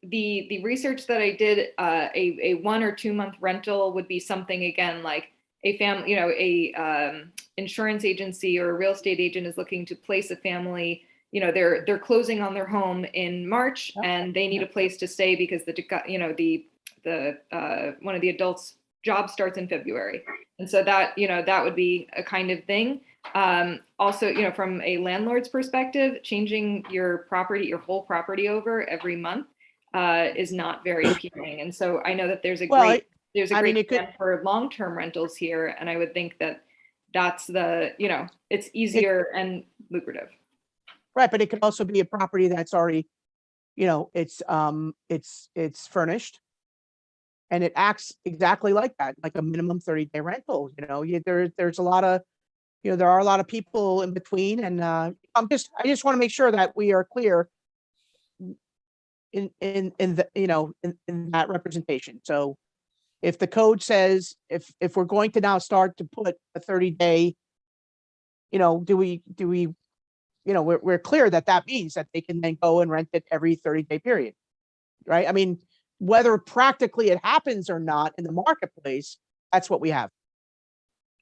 The research that I did, a 1 or 2 month rental would be something, again, like a family, insurance agency or a real estate agent is looking to place a family. They're closing on their home in March, and they need a place to stay because the one of the adults' job starts in February, and so that would be a kind of thing. Also, from a landlord's perspective, changing your whole property over every month is not very appealing. And so I know that there's a great demand for long-term rentals here, and I would think that that's it's easier and lucrative. Right, but it could also be a property that's already, it's furnished, and it acts exactly like that, like a minimum 30-day rental. There's a lot of, there are a lot of people in between, and I just want to make sure that we are clear in that representation. So if the code says if we're going to now start to put a 30-day, we're clear that means that they can then go and rent it every 30-day period, right? I mean, whether practically it happens or not in the marketplace, that's what we have.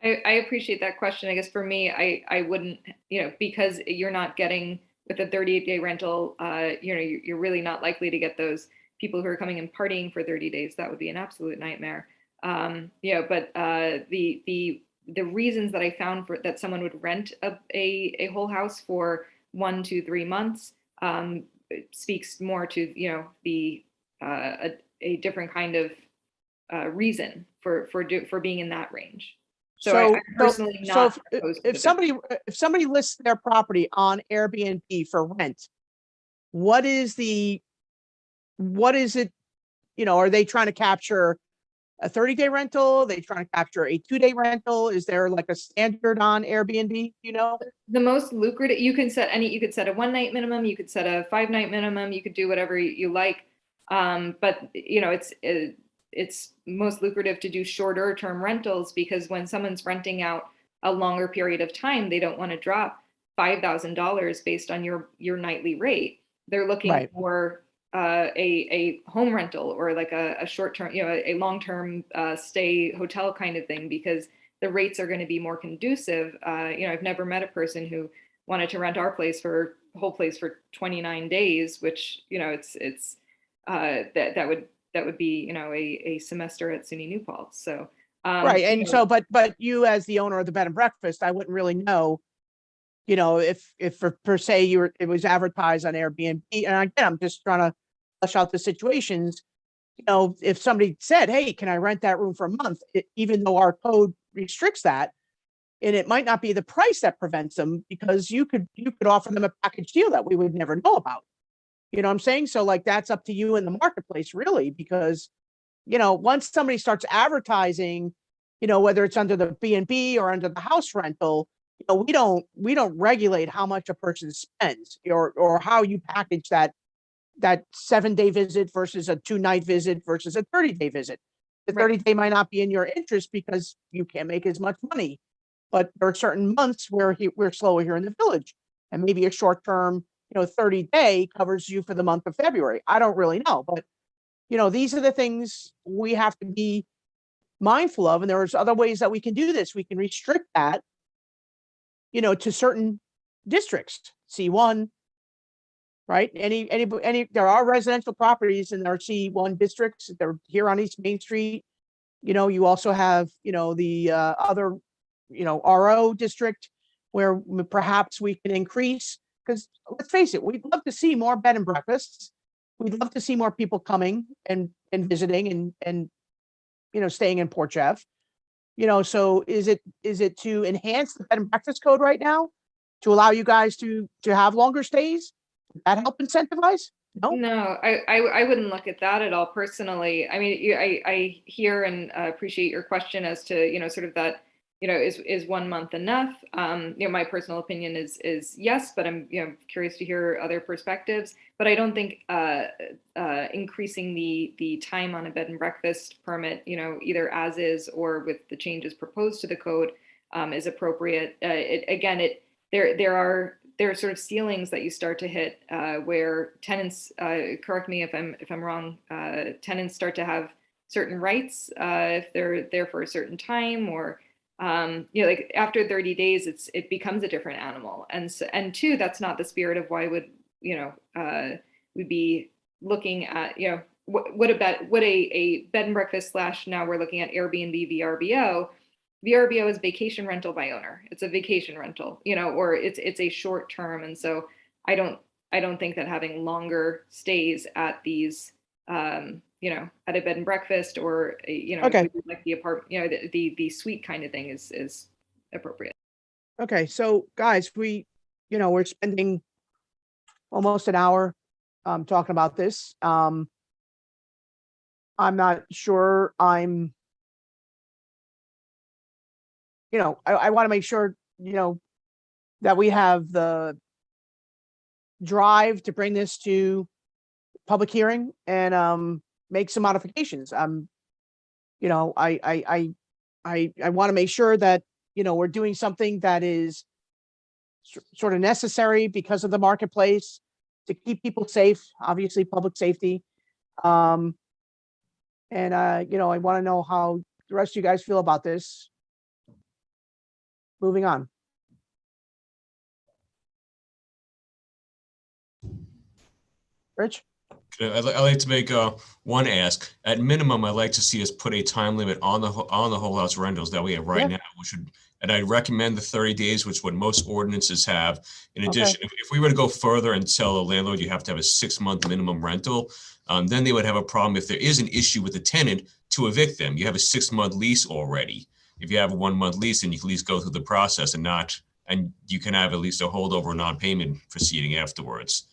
I appreciate that question. I guess for me, I wouldn't, because you're not getting with a 38-day rental, you're really not likely to get those people who are coming and partying for 30 days. That would be an absolute nightmare. But the reasons that I found for that someone would rent a whole house for 1 to 3 months speaks more to a different kind of reason for being in that range. So I'm personally not opposed to if somebody lists their property on Airbnb for rent, what is it, are they trying to capture a 30-day rental? Are they trying to capture a 2-day rental? Is there like a standard on Airbnb? You know? The most lucrative, you can set a 1-night minimum, you could set a 5-night minimum, you could do whatever you like. But you know, it's most lucrative to do shorter term rentals, because when someone's renting out a longer period of time, they don't want to drop $5,000 based on your nightly rate. They're looking Right. for a home rental, or like a short term, you know, a long term stay hotel kind of thing, because the rates are going to be more conducive. You know, I've never met a person who wanted to rent our whole place for 29 days, which, you know, it's that would be, you know, a semester at SUNY New Paltz. So Right. you And know, so, but you as the owner of the bed and breakfast, I wouldn't really know, you know, if for per se it was advertised on Airbnb. And again, I'm just trying to flesh out the situations. You know, if somebody said, hey, can I rent that room for a month? Even though our code restricts that, and it might not be the price that prevents them, because you could offer them a package deal that we would never know about. You know what I'm saying? So like, that's up to you in the marketplace, really, because, you know, once somebody starts advertising, you know, whether it's under the B&B or under the house rental, you know, we don't regulate how much a person spends, or how you package that 7-day visit versus a 2-night visit versus a 30-day visit. The Right. 30-day might not be in your interest because you can't make as much money, but there are certain months where we're slower here in the village, and maybe a short-term, you know, 30-day covers you for the month of February. I don't really know, but you know, these are the things we have to be mindful of. And there's other ways that we can do this. We can restrict that, you know, to certain districts, C1, right? There are residential properties in our C1 districts. They're here on East Main Street. You know, you also have, you know, the other, you know, RO district where perhaps we can increase, because let's face it, we'd love to see more bed and breakfasts. We'd love to see more people coming and visiting and, you know, staying in Port Jeff. You know, so is it to enhance the bed and breakfast code right now to allow you guys to have longer stays? Would that help incentivize? No? No, I wouldn't look at that at all personally. I mean, I hear and appreciate your question as to, you know, sort of that, you know, is 1 month enough? You know, my personal opinion is yes, but I'm, you know, curious to hear other perspectives. But I don't think increasing the time on a bed and breakfast permit, you know, either as is or with the changes proposed to the code is appropriate. There are sort of ceilings that you start to hit where tenants, correct me if I'm wrong, tenants start to have certain rights if they're there for a certain time, or you know, like after 30 days, it becomes a different animal. And two, that's not the spirit of why would, you know, we'd be looking at, you know, what a bed and breakfast / now we're looking at Airbnb VRBO. VRBO is vacation rental by owner. It's a vacation rental, you know, or it's a short term. And so I don't think that having longer stays at these, you know, at a bed and breakfast, or, you know, Okay. like the apartment, you know, the suite kind of thing is appropriate. Okay, so guys, we're spending almost an hour talking about this. I'm not sure I want to make sure, you know, that we have the drive to bring this to public hearing and make some modifications. You know, I want to make sure that, you know, we're doing something that is sort of necessary because of the marketplace to keep people safe, obviously public safety. You know, I want to know how the rest of you guys feel about this. Moving on. Rich? I'd like to make one ask. At minimum, I'd like to see us put a time limit on the whole house rentals that we have right now. And I recommend the 30 days, which what most ordinances have. In addition, if we were to go further and tell a landlord you have to have a 6-month minimum rental, then they would have a problem if there is an issue with the tenant to evict them. You have a 6-month lease already. If you have a 1-month lease, then you can at least go through the process and you can have at least a holdover non-payment proceeding afterwards.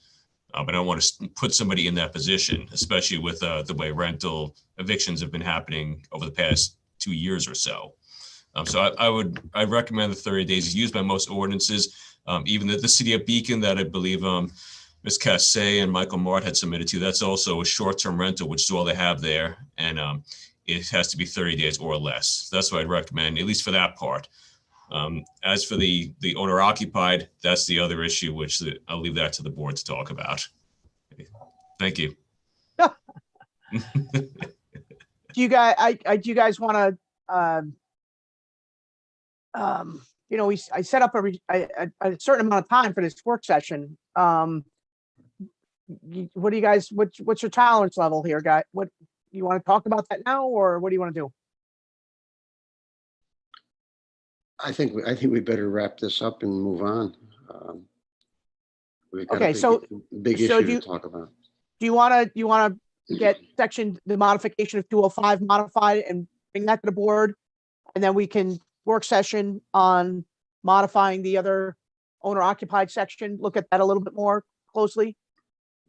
I don't want to put somebody in that position, especially with the way rental evictions have been happening over the past 2 years or so. So I'd recommend the 30 days is used by most ordinances, even the city of Beacon that I believe Ms. Cassay and Michael Mart had submitted to. That's also a short-term rental, which is all they have there, and it has to be 30 days or less. So that's what I'd recommend, at least for that part. As for the owner occupied, that's the other issue, which I'll leave that to the board to talk about. Thank you. Do you guys want to, you know, I set up a certain amount of time for this work session. What do you guys, what's your tolerance level here, guy? What, you want to talk about that now, or what do you want to do? I think we better wrap this up and move on. We've got Okay, so big so issue do you- to talk about. Do you want to get the modification of 205 modified and bring that to the board? And then we can work session on modifying the other owner occupied section, look at that a little bit more closely?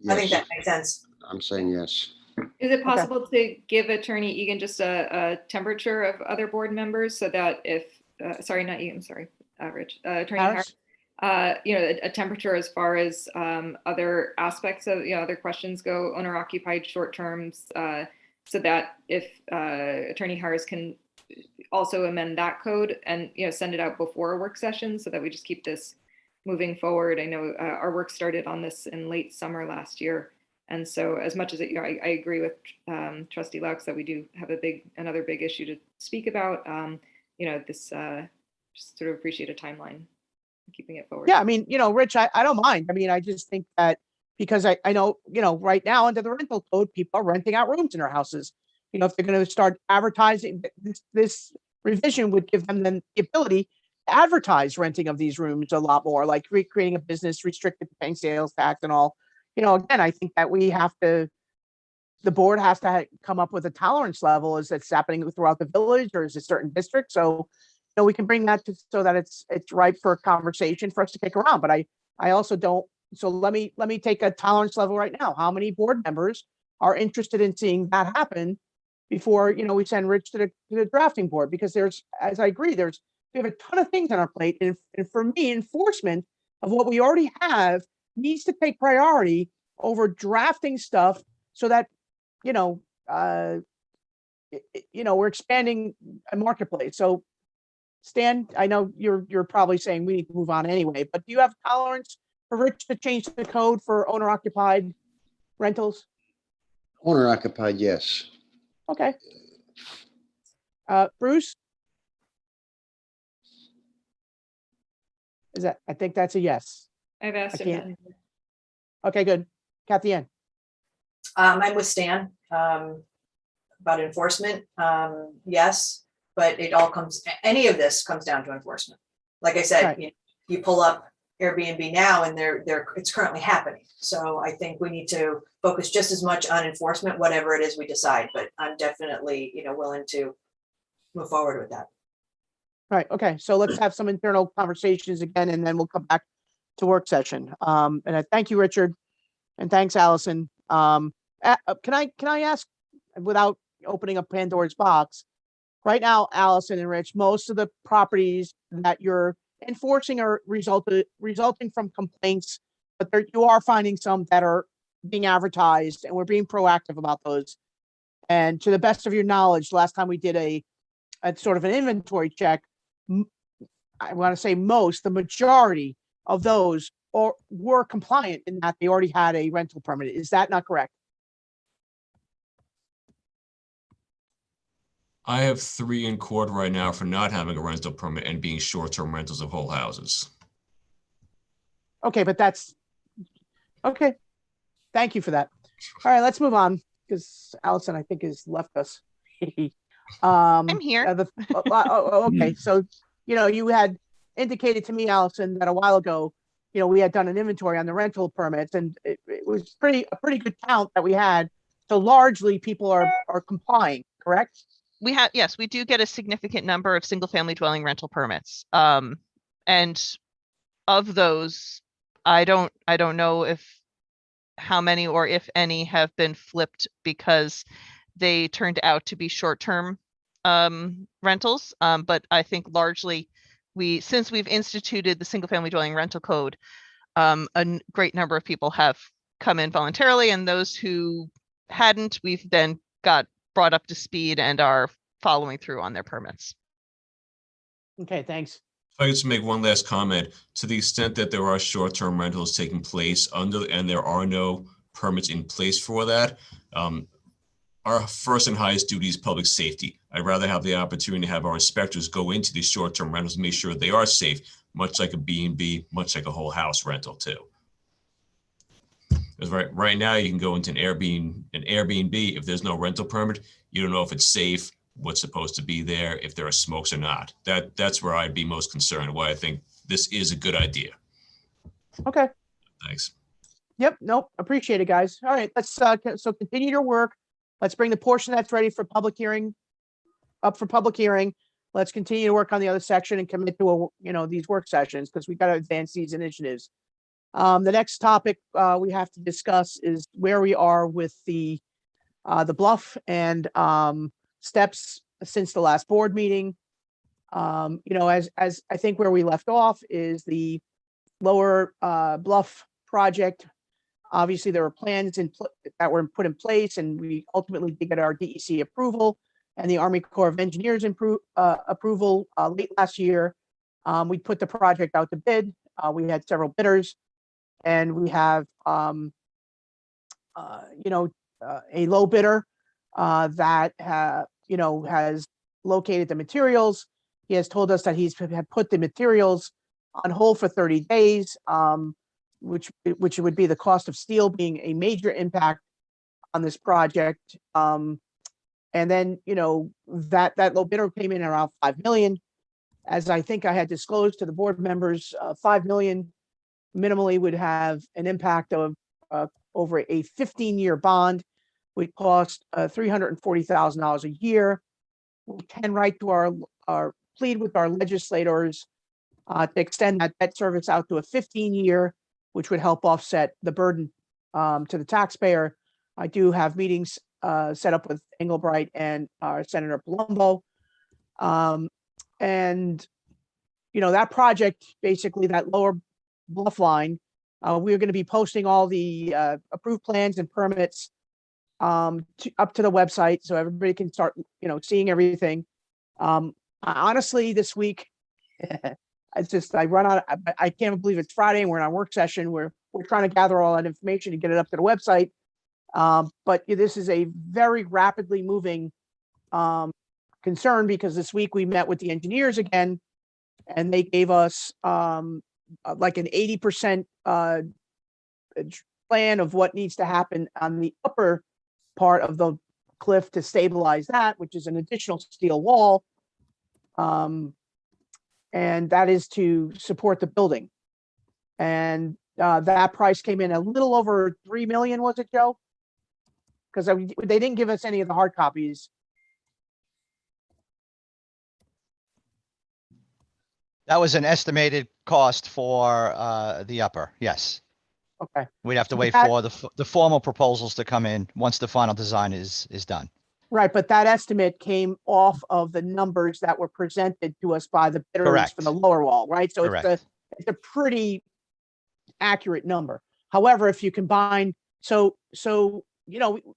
I think Yes, that makes sense. I'm saying yes. Is it possible to give Attorney Egan just a temperature of other board members so that if, sorry, not Egan, sorry, Rich, Attorney Harris, you know, a temperature as far as other aspects of, you know, other questions go, owner occupied short terms, so that if Attorney Harris can also amend that code and, you know, send it out before a work session so that we just keep this moving forward. I know our work started on this in late summer last year. And so as much as you know, I agree with Trustee Laux that we do have another big issue to speak about, you know, this just sort of appreciate a timeline, keeping it forward. Yeah, I mean, you know, Rich, I don't mind. I mean, I just think that because I know, you know, right now under the rental code, people are renting out rooms in their houses. You know, if they're going to start advertising, this revision would give them then the ability to advertise renting of these rooms a lot more, like creating a business restricted to paying sales tax and all. You know, again, I think that the board has to come up with a tolerance level. Is that happening throughout the village, or is it certain districts? So, you know, we can bring that to so that it's ripe for a conversation for us to kick around. But I also don't. So let me take a tolerance level right now. How many board members are interested in seeing that happen before, you know, we send Rich to the drafting board? Because as I agree, we have a ton of things on our plate, and for me, enforcement of what we already have needs to take priority over drafting stuff so that, you know, we're expanding a marketplace. So Stan, I know you're probably saying we need to move on anyway, but do you have tolerance for Rich to change the code for owner occupied rentals? Owner occupied, yes. Okay. Bruce? I think that's a yes. I've asked I him can't. that. Okay, good. Kathy Ann? I'm with Stan about enforcement. Yes, but any of this comes down to enforcement. Like I said, Right. you pull up Airbnb now and it's currently happening. So I think we need to focus just as much on enforcement, whatever it is we decide, but I'm definitely, you know, willing to move forward with that. Right, okay, so let's have some internal conversations again, and then we'll come back to work session. And I thank you, Richard, and thanks, Allison. Can I ask, without opening up Pandora's box, right now, Allison and Rich, most of the properties that you're enforcing are resulting from complaints, but you are finding some that are being advertised, and we're being proactive about those. And to the best of your knowledge, last time we did a sort of an inventory check, I want to say the majority of those were compliant in that they already had a rental permit. Is that not correct? I have 3 in court right now for not having a rental permit and being short-term rentals of whole houses. Okay, but that's okay. Thank you for that. All right, let's move on because Allison, I think, has left us. I'm here. Okay, so you know, you had indicated to me, Allison, that a while ago, you know, we had done an inventory on the rental permits, and it was a pretty good count that we had. So largely, people are complying, correct? Yes, we do get a significant number of single family dwelling rental permits. And of those, I don't know if how many or if any have been flipped because they turned out to be short-term rentals. But I think largely since we've instituted the single family dwelling rental code, great number of people have come in voluntarily, and those who hadn't, we've then got brought up to speed and are following through on their permits. Okay, thanks. If I could just make one last comment, to the extent that there are short-term rentals taking place and there are no permits in place for that, our first and highest duty is public safety. I'd rather have the opportunity to have our inspectors go into these short-term rentals and make sure they are safe, much like a B&B, much like a whole house rental too. Because right now you can go into an Airbnb. If there's no rental permit, you don't know if it's safe, what's supposed to be there, if there are smokes or not. That's where I'd be most concerned, why I think this is a good idea. Okay. Thanks. Yep. Nope. Appreciate it, guys. All right. Let's so continue your work. Let's bring the portion that's ready for public hearing up for public hearing. Let's continue to work on the other section and commit to these work sessions, because we got to advance these initiatives. The next topic we have to discuss is where we are with the Bluff and steps since the last board meeting. As I think where we left off is the lower Bluff project. Obviously, there were plans that were put in place, and we ultimately did get our DEC approval and the Army Corps of Engineers approval late last year. We put the project out to bid. We had several bidders, and we have a low bidder that has located the materials. He has told us that he's had put the materials on hold for 30 days, which would be the cost of steel being a major impact on this project. And then, that low bidder came in around 5 million. As I think I had disclosed to the board members, 5 million minimally would have an impact of over a 15-year bond, would cost $340,000 a year. We can write to our plead with our legislators to extend that debt service out to a 15-year, which would help offset the burden to the taxpayer. I do have meetings set up with Engelbright and Senator Palumbo. And, that project, basically that lower Bluff line, we're going to be posting all the approved plans and permits up to the website so everybody can start, seeing everything. Honestly, this week, I run out. I can't believe it's Friday and we're in our work session. We're trying to gather all that information to get it up to the website. But this is a very rapidly moving concern, because this week we met with the engineers again, and they gave us like an 80% plan of what needs to happen on the upper part of the cliff to stabilize that, which is an additional steel wall. And that is to support the building. And that price came in a little over 3 million, was it, Joe? Because they didn't give us any of the hard copies. That was an estimated cost for the upper, yes. Okay. We'd have to wait That- for the formal proposals to come in once the final design is done. Right, but that estimate came off of the numbers that were presented to us by the bidders Correct. for the lower wall, right? So Correct. it's a pretty accurate number. However, if you combine, so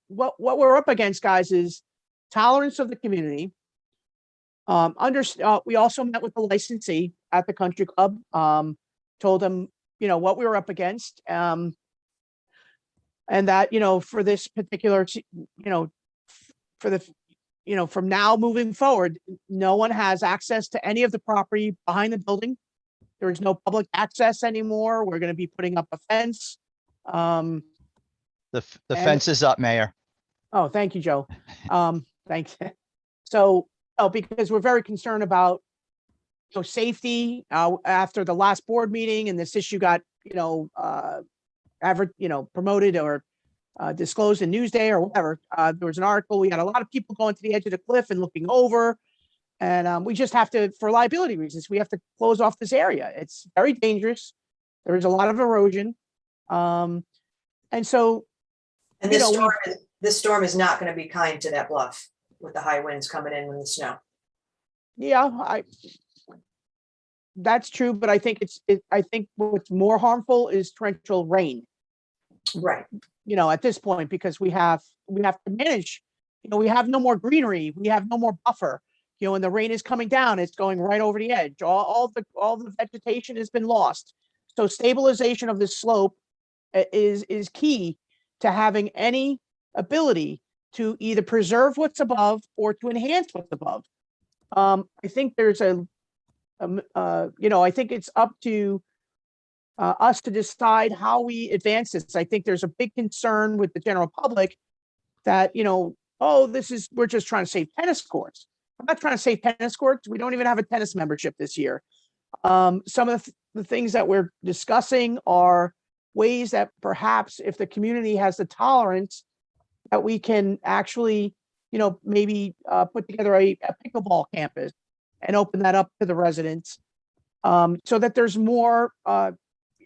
what we're up against, guys, is tolerance of the community. We also met with the licensee at the country club, told them, what we were up against. And that, for this particular, from now moving forward, no one has access to any of the property behind the building. There is no public access anymore. We're going to be putting up a fence. The fence is up, Mayor. Oh, thank you, Joe. Thanks. So, because we're very concerned about, safety, after the last board meeting, and this issue got, promoted or disclosed in Newsday or whatever. There was an article. We had a lot of people going to the edge of the cliff and looking over, and we just have to, for liability reasons, we have to close off this area. It's very dangerous. There is a lot of erosion. And And so, And you this know, this storm is not going to be kind to that bluff with the high winds coming in with the snow. yeah, that's true, but I think I think what's more harmful is torrential rain. Right. You know, at this point, because we have to manage, you know, we have no more greenery, we have no more buffer. You know, when the rain is coming down, it's going right over the edge. All the vegetation has been lost. So stabilization of this slope is key to having any ability to either preserve what's above or to enhance what's above. I think there's you know, I think it's up to us to decide how we advance this. I think there's a big concern with the general public that, you know, oh, we're just trying to save tennis courts. I'm not trying to save tennis courts. We don't even have a tennis membership this year. Some of the things that we're discussing are ways that perhaps if the community has the tolerance that we can actually, you know, maybe put together a pickleball campus and open that up to the residents, so that there's more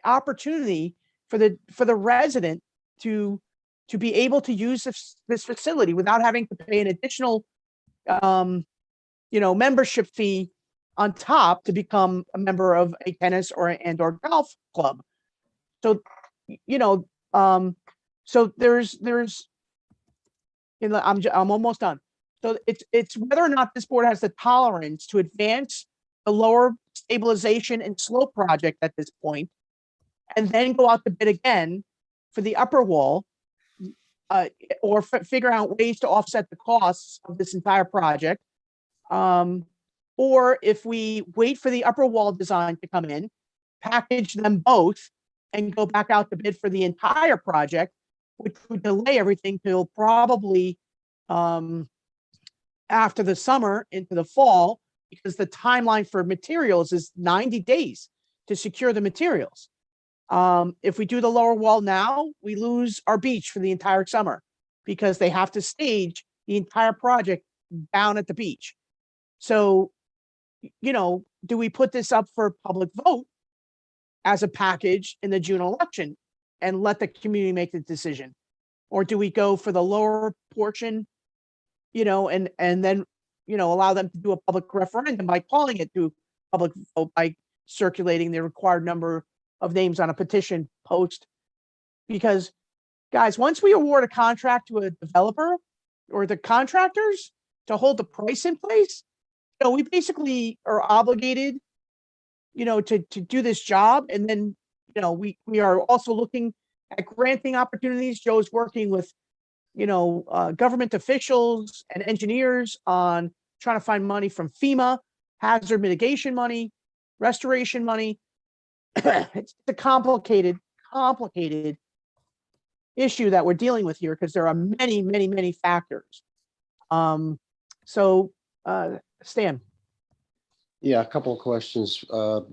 opportunity for the resident to be able to use this facility without having to pay an additional you know, membership fee on top to become a member of a tennis or golf club. So, you know, so there's, you know, I'm almost done. So it's whether or not this board has the tolerance to advance the lower stabilization and slope project at this point, and then go out to bid again for the upper wall, or figure out ways to offset the costs of this entire project. Or if we wait for the upper wall design to come in, package them both, and go back out to bid for the entire project, which would delay everything till probably after the summer into the fall, because the timeline for materials is 90 days to secure the materials. If we do the lower wall now, we lose our beach for the entire summer because they have to stage the entire project down at the beach. So, you know, do we put this up for public vote as a package in the June election and let the community make the decision? Or do we go for the lower portion, you know, and then, you know, allow them to do a public referendum by calling it to public vote by circulating the required number of names on a petition post? Because, guys, once we award a contract to a developer or the contractors to hold the price in place, you know, we basically are obligated, you know, to do this job. And then, you know, we are also looking at granting opportunities. Joe's working with, you know, government officials and engineers on trying to find money from FEMA, hazard mitigation money, restoration money. It's a complicated issue that we're dealing with here because there are many factors. So, Stan. Yeah, a couple of questions. For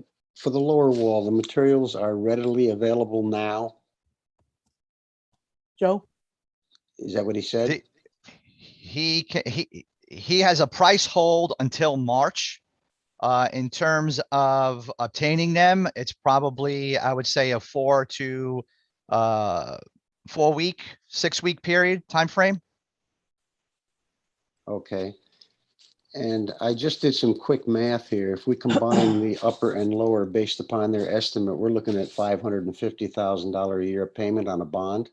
the lower wall, the materials are readily available now. Joe? Is that what he said? He has a price hold until March. In terms of obtaining them, it's probably, I would say, a 4 to 4 week, 6 week period time frame. Okay. And I just did some quick math here. If we combine the upper and lower based upon their estimate, we're looking at $550,000 a year payment on a bond.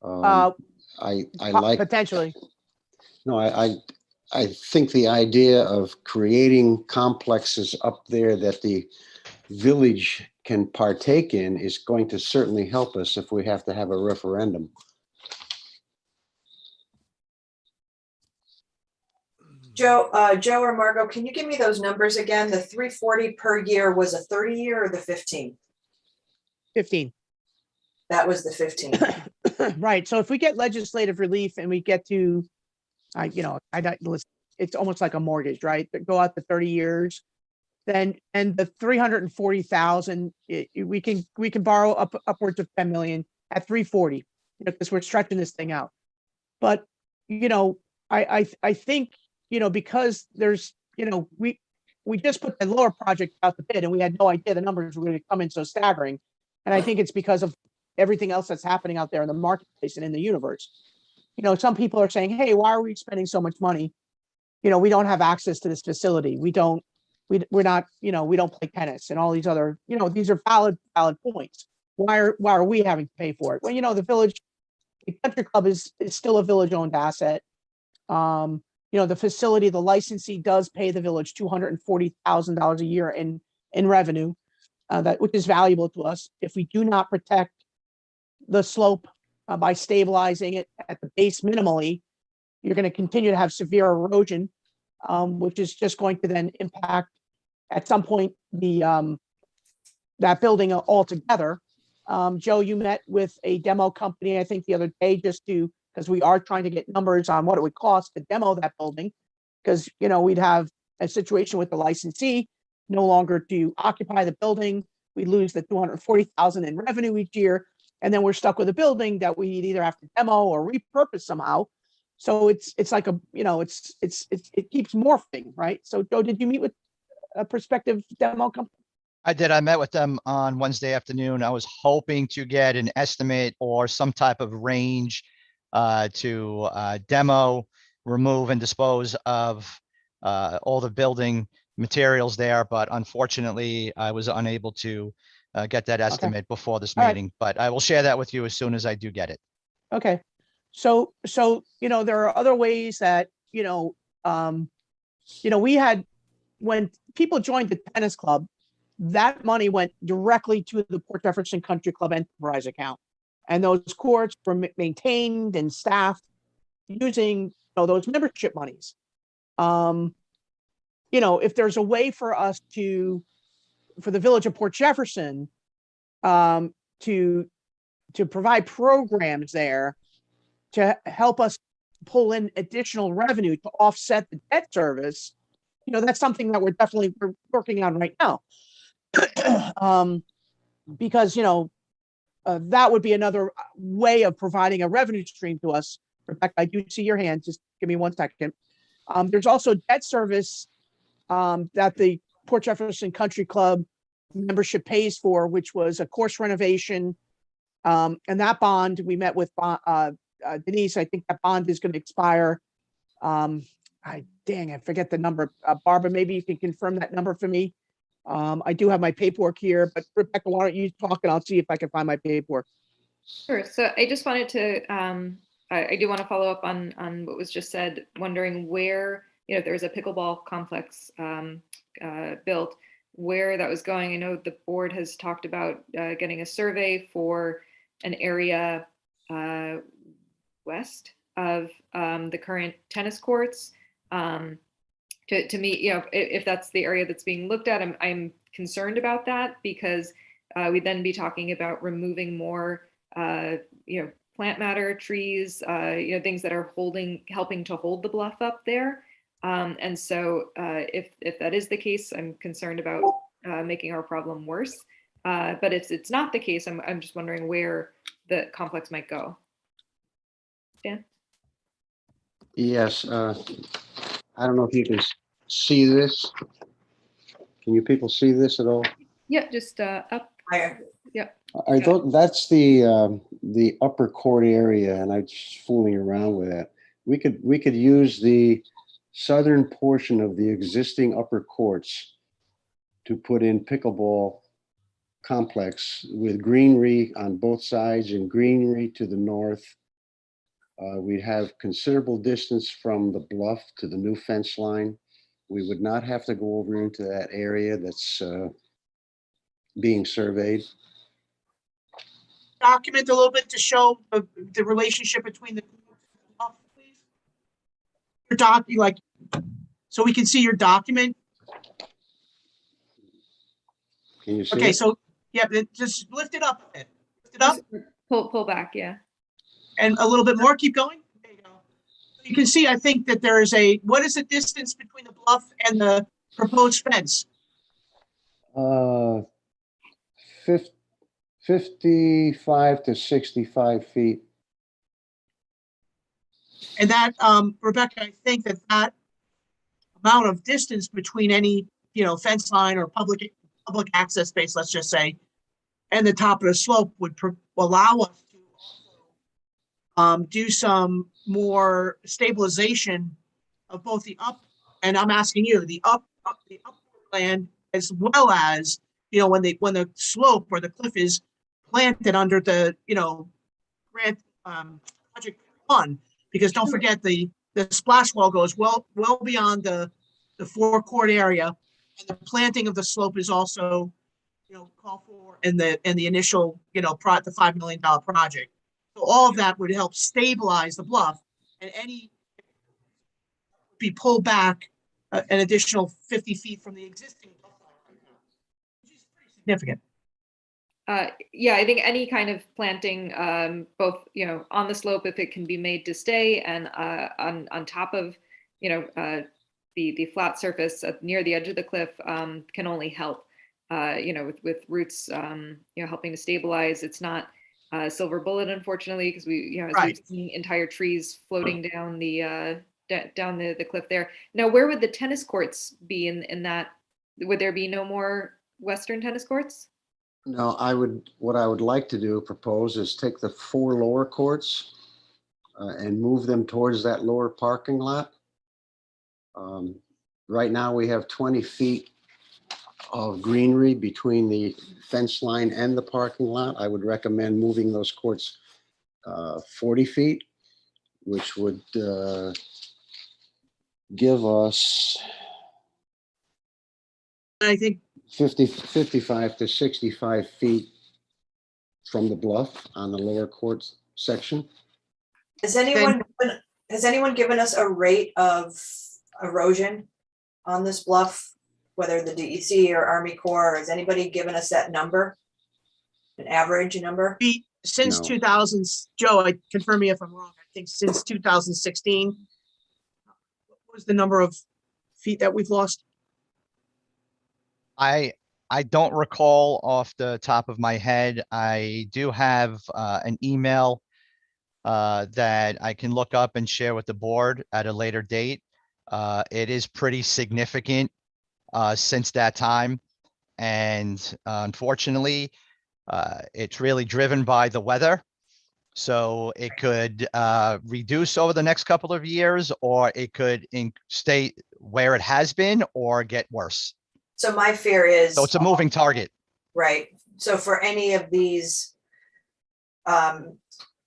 I like potentially. No, I think the idea of creating complexes up there that the village can partake in is going to certainly help us if we have to have a referendum. Joe or Margot, can you give me those numbers again? The 340 per year was a 30-year or the 15? 15. That was the 15. Right. So if we get legislative relief and we get to, you know, it's almost like a mortgage, right? That go out to 30 years, then, and the 340,000, we can borrow upwards of 10 million at 340, you know, because we're stretching this thing out. But, you know, I think, you know, because there's, you know, we just put the lower project out the bid and we had no idea the numbers were going to come in so staggering. And I think it's because of everything else that's happening out there in the marketplace and in the universe. You know, some people are saying, hey, why are we spending so much money? You know, we don't have access to this facility. We're not, you know, we don't play tennis and all these other, you know, these are valid points. Why are we having to pay for it? Well, you know, the country club is still a village owned asset. You know, the facility, the licensee does pay the village $240,000 a year in revenue, which is valuable to us. If we do not protect the slope by stabilizing it at the base minimally, you're going to continue to have severe erosion, which is just going to then impact at some point that building altogether. Joe, you met with a demo company, I think the other day, because we are trying to get numbers on what it would cost to demo that building. Because, you know, we'd have a situation with the licensee no longer to occupy the building. We lose the $240,000 in revenue each year. And then we're stuck with a building that we either have to demo or repurpose somehow. So it's like it keeps morphing, right? So Joe, did you meet with a prospective demo company? I did. I met with them on Wednesday afternoon. I was hoping to get an estimate or some type of range to demo, remove, and dispose of all the building materials there. But unfortunately, I was unable to get that estimate before this meeting. But I will share that with you as soon as I do get it. Okay. So, you know, there are other ways that, we had, when people joined the tennis club, that money went directly to the Port Jefferson Country Club enterprise account. And those courts were maintained and staffed using those membership monies. If there's a way for us for the village of Port Jefferson to provide programs there to help us pull in additional revenue to offset the debt service, that's something that we're working on right now. Because, that would be another way of providing a revenue stream to us. Rebecca, I do see your hand. Just give me 1 second. There's also debt service that the Port Jefferson Country Club membership pays for, which was a course renovation. And that bond, we met with Denise. I think that bond is going to expire. I forget the number. Barbara, maybe you can confirm that number for me. I do have my paperwork here, but Rebecca, why don't you talk and I'll see if I can find my paperwork. Sure. So I just wanted to, I do want to follow up on what was just said, wondering where, if there was a pickleball complex built, where that was going. I know the board has talked about getting a survey for an area west of the current tennis courts. To me, if that's the area that's being looked at, I'm concerned about that, because we'd then be talking about removing more, plant matter, trees, things that are helping to hold the bluff up there. And so if that is the case, I'm concerned about making our problem worse. But if it's not the case, I'm just wondering where the complex might go. Dan? Yes, I don't know if you can see this. Can you people see this at all? Yeah, just up. Higher. Yeah. I thought that's the upper court area, and I'm just fooling around with that. We could use the southern portion of the existing upper courts to put in pickleball complex with greenery on both sides and greenery to the north. We'd have considerable distance from the bluff to the new fence line. We would not have to go over into that area that's being surveyed. Document a little bit to show the relationship between the please. Your so we can see your document. Can you see? Okay, it? so yeah, just lift it up. Lift it up. Pull back, yeah. And a little bit more. Keep going. There you go. You can see, I think that there is what is the distance between the bluff and the proposed fence? 55 to 65 feet. And that, Rebecca, I think that amount of distance between any, fence line or public access space, let's just say, and the top of the slope would allow us to do some more stabilization of both the up, and I'm asking you, the up land, as well as, when the slope or the cliff is planted under the, grant, project one, because don't forget the splash wall goes well beyond the forecourt area, and the planting of the slope is also, called for in the initial, the $5 million project. So all of that would help stabilize the bluff, and any be pulled back an additional 50 feet from the existing bluff line, which is pretty significant. Yeah, I think any kind of planting, both, on the slope, if it can be made to stay, and on top of, the flat surface near the edge of the cliff, can only help, with roots, helping to stabilize. It's not a silver bullet, unfortunately, because we, as Right. we've seen entire trees floating down the cliff there. Now, where would the tennis courts be in that? Would there be no more Western tennis courts? No, what I would like to propose is take the 4 lower courts and move them towards that lower parking lot. Right now, we have 20 feet of greenery between the fence line and the parking lot. I would recommend moving those courts 40 feet, which would give us I think 55 to 65 feet from the bluff on the lower court section. Has anyone given us a rate of erosion on this bluff, whether the DEC or Army Corps? Has anybody given us that number? An average number? Since No. 2000, Joe, I confirm me if I'm wrong. I think since 2016, what was the number of feet that we've lost? I don't recall off the top of my head. I do have an email that I can look up and share with the board at a later date. It is pretty significant since that time. And unfortunately, it's really driven by the weather. So it could reduce over the next couple of years, or it could stay where it has been or get worse. So my fear is. So it's a moving target. Right. So for any of these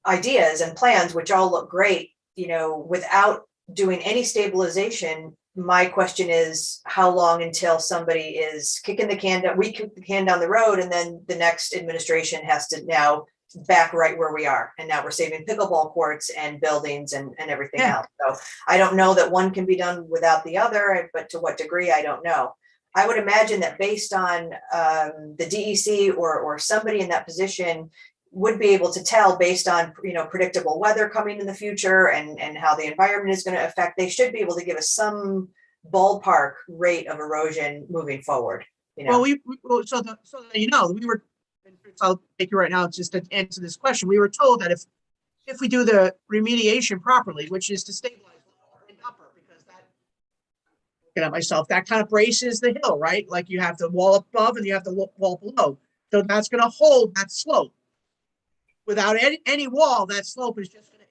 ideas and plans, which all look great, without doing any stabilization, my question is how long until somebody is kicking the can down, we kick the can down the road, and then the next administration has to now back right where we are. And now we're saving pickleball courts and buildings and everything else. So I don't know that one can be done without the other, but to what degree, I don't know. I would imagine that based on the DEC or somebody in that position would be able to tell based on, predictable weather coming in the future and how the environment is going to affect, they should be able to give us some ballpark rate of erosion moving forward. Well, we were, I'll take you right now just to answer this question. We were told that if we do the remediation properly, which is to stabilize lower and upper, because that, looking at myself, that kind of braces the hill, right? Like you have the wall above and you have the wall below. So that's going to hold that slope. Without any wall, that slope is just going to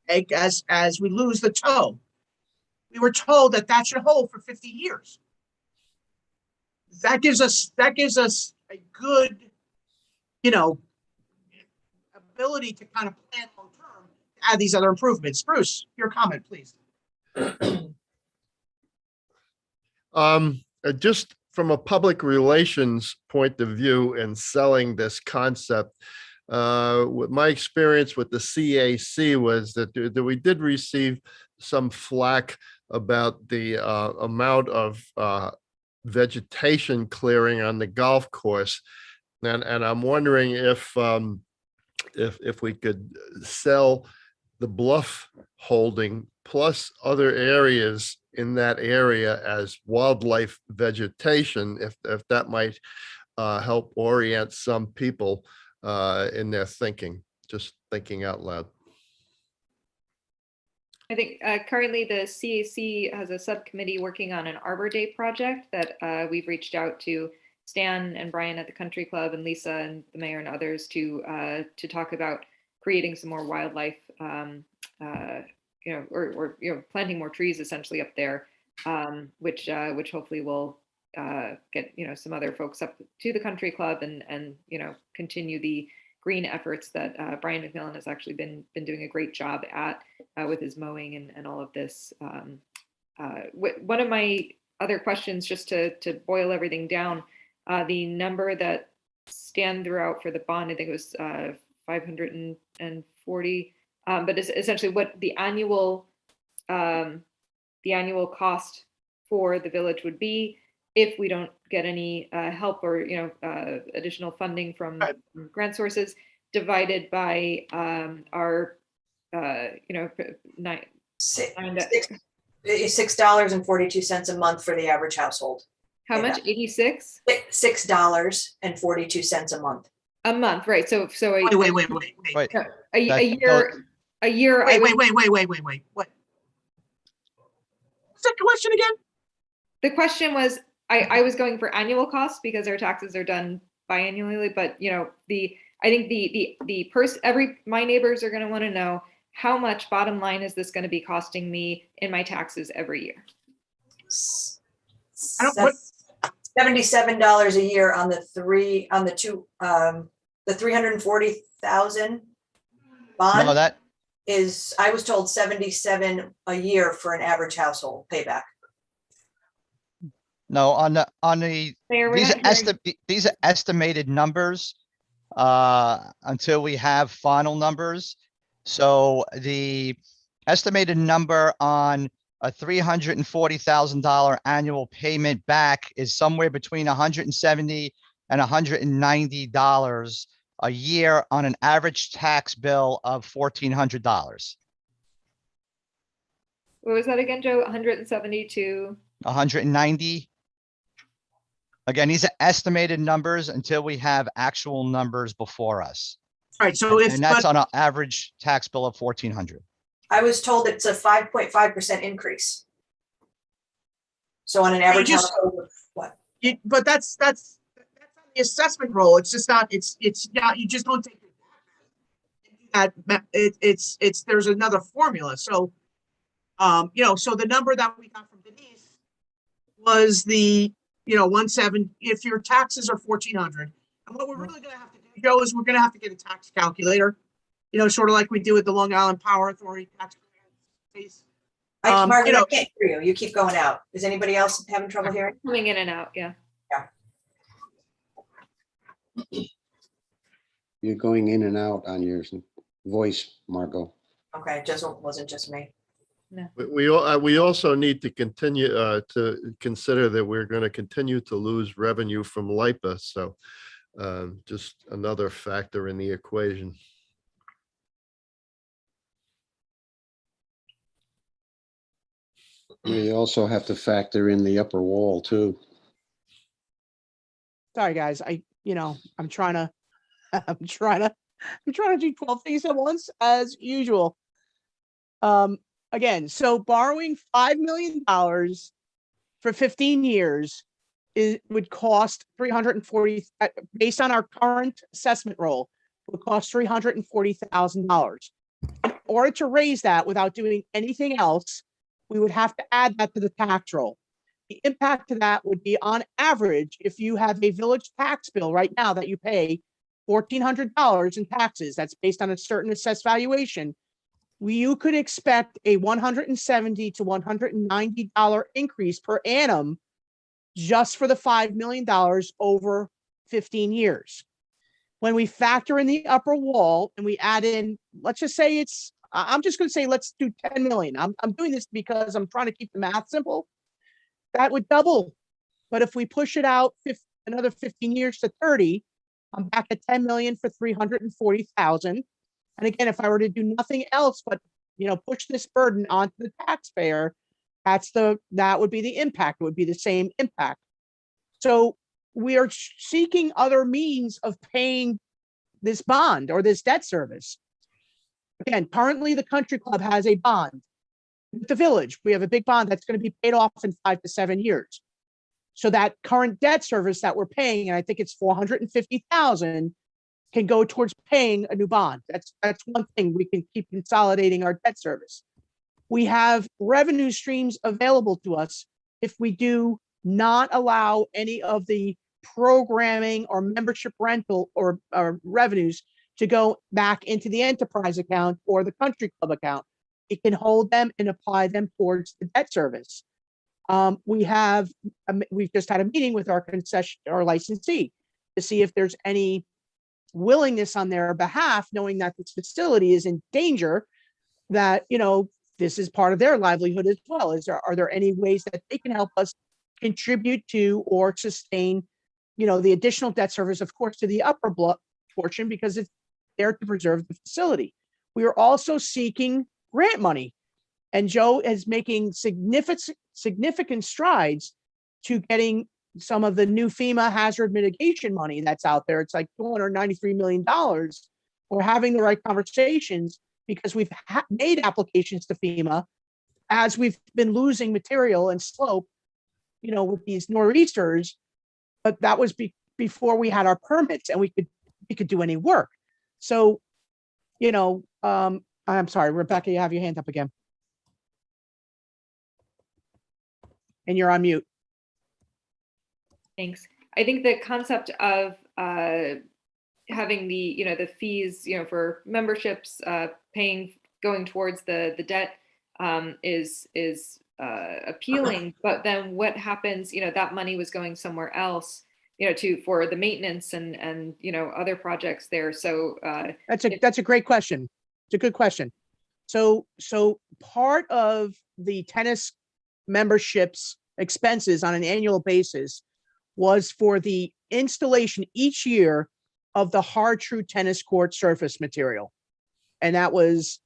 elongate as we lose the toe. We were told that should hold for 50 years. That gives us a good, ability to kind of plan long term to add these other improvements. Bruce, your comment, please. Just from a public relations point of view and selling this concept, with my experience with the CAC was that we did receive some flack about the amount of vegetation clearing on the golf course, and I'm wondering if we could sell the Bluff holding plus other areas in that area as wildlife vegetation, if that might help orient some people in their thinking, just thinking out loud. I think currently the CAC has a subcommittee working on an Arbor Day project that we've reached out to Stan and Brian at the country club and Lisa and the mayor and others to talk about creating some more wildlife, or planting more trees essentially up there, which hopefully will get some other folks up to the country club and continue the green efforts that Brian McMillan has actually been doing a great job at with his mowing and all of this. One of my other questions, just to boil everything down, the number that Stan threw out for the bond, I think it was 540, but it's essentially what the annual cost for the village would be if we don't get any help or additional funding from grant sources, divided by our $6.42 a month for the average household. How much? 86? $6.42 a month. A month, right? So Wait. a year. Wait. What? What's the question again? The question was, I was going for annual costs because our taxes are done biannually, but I think my neighbors are going to want to know how much bottom line is this going to be costing me in my taxes every year. $77 a year on the 340,000 bond. No, that, Is, I was told 77 a year for an average household payback. no, on the, Mayor, we're these not hearing- these are estimated numbers until we have final numbers. So the estimated number on a $340,000 annual payment back is somewhere between $170 and $190 a year on an average tax bill of $1,400. What was that again, Joe? 172. 190. Again, these are estimated numbers until we have actual numbers before us. All right, so And that's on an average tax bill of 1,400. I was told it's a 5.5% increase. So on an average just- household of what? but that's on the assessment roll. It's just not, it's not, you just don't take that. It's there's another formula. So, so the number that we got from Denise was the, 170, if your taxes are 1,400. And what we're really gonna have to do, Joe, is we're gonna have to get a tax calculator, sort of like we do with the Long Island Power Authority tax case. Margaret, I can't hear you. You keep going out. Is anybody else having trouble hearing? Coming in and out, yeah. You're going in and out on your voice, Margot. Okay, it wasn't just me. We also need to continue to consider that we're going to continue to lose revenue from LIPA. So just another factor in the equation. We also have to factor in the upper wall too. Sorry, guys. I'm trying to do 12 things at once as usual. Again, so borrowing $5 million for 15 years would cost 340, based on our current assessment roll, would cost $340,000. In order to raise that without doing anything else, we would have to add that to the tax roll. The impact to that would be, on average, if you have a village tax bill right now that you pay $1,400 in taxes, that's based on a certain assessed valuation, you could expect a $170 to $190 increase per annum just for the $5 million over 15 years. When we factor in the upper wall and we add in, let's just say I'm just going to say, let's do 10 million. I'm doing this because I'm trying to keep the math simple. That would double. But if we push it out another 15 years to 30, I'm back at 10 million for 340,000. And again, if I were to do nothing else but, push this burden onto the taxpayer, that would be the impact. It would be the same impact. So we are seeking other means of paying this bond or this debt service. Again, currently the country club has a bond. With the village, we have a big bond that's going to be paid off in 5 to 7 years. So that current debt service that we're paying, and I think it's 450,000, can go towards paying a new bond. That's one thing. We can keep consolidating our debt service. We have revenue streams available to us if we do not allow any of the programming or membership rental or revenues to go back into the enterprise account or the country club account. It can hold them and apply them towards the debt service. We've just had a meeting with our concession or licensee to see if there's any willingness on their behalf, knowing that this facility is in danger, that, this is part of their livelihood as well. Are there any ways that they can help us contribute to or sustain, the additional debt service, of course, to the upper Bluff portion, because it's there to preserve the facility. We are also seeking grant money, and Joe is making significant strides to getting some of the new FEMA hazard mitigation money that's out there. It's like $293 million. We're having the right conversations because we've made applications to FEMA as we've been losing material and slope, with these nor'easters, but that was before we had our permits and we could do any work. So, I'm sorry, Rebecca, you have your hand up again. And you're on mute. Thanks. I think the concept of having the fees, for memberships, going towards the debt is appealing. But then what happens? That money was going somewhere else, for the maintenance and other projects there. So that's a great question. It's a good question. So part of the tennis memberships expenses on an annual basis was for the installation each year of the hard true tennis court surface material. And that was,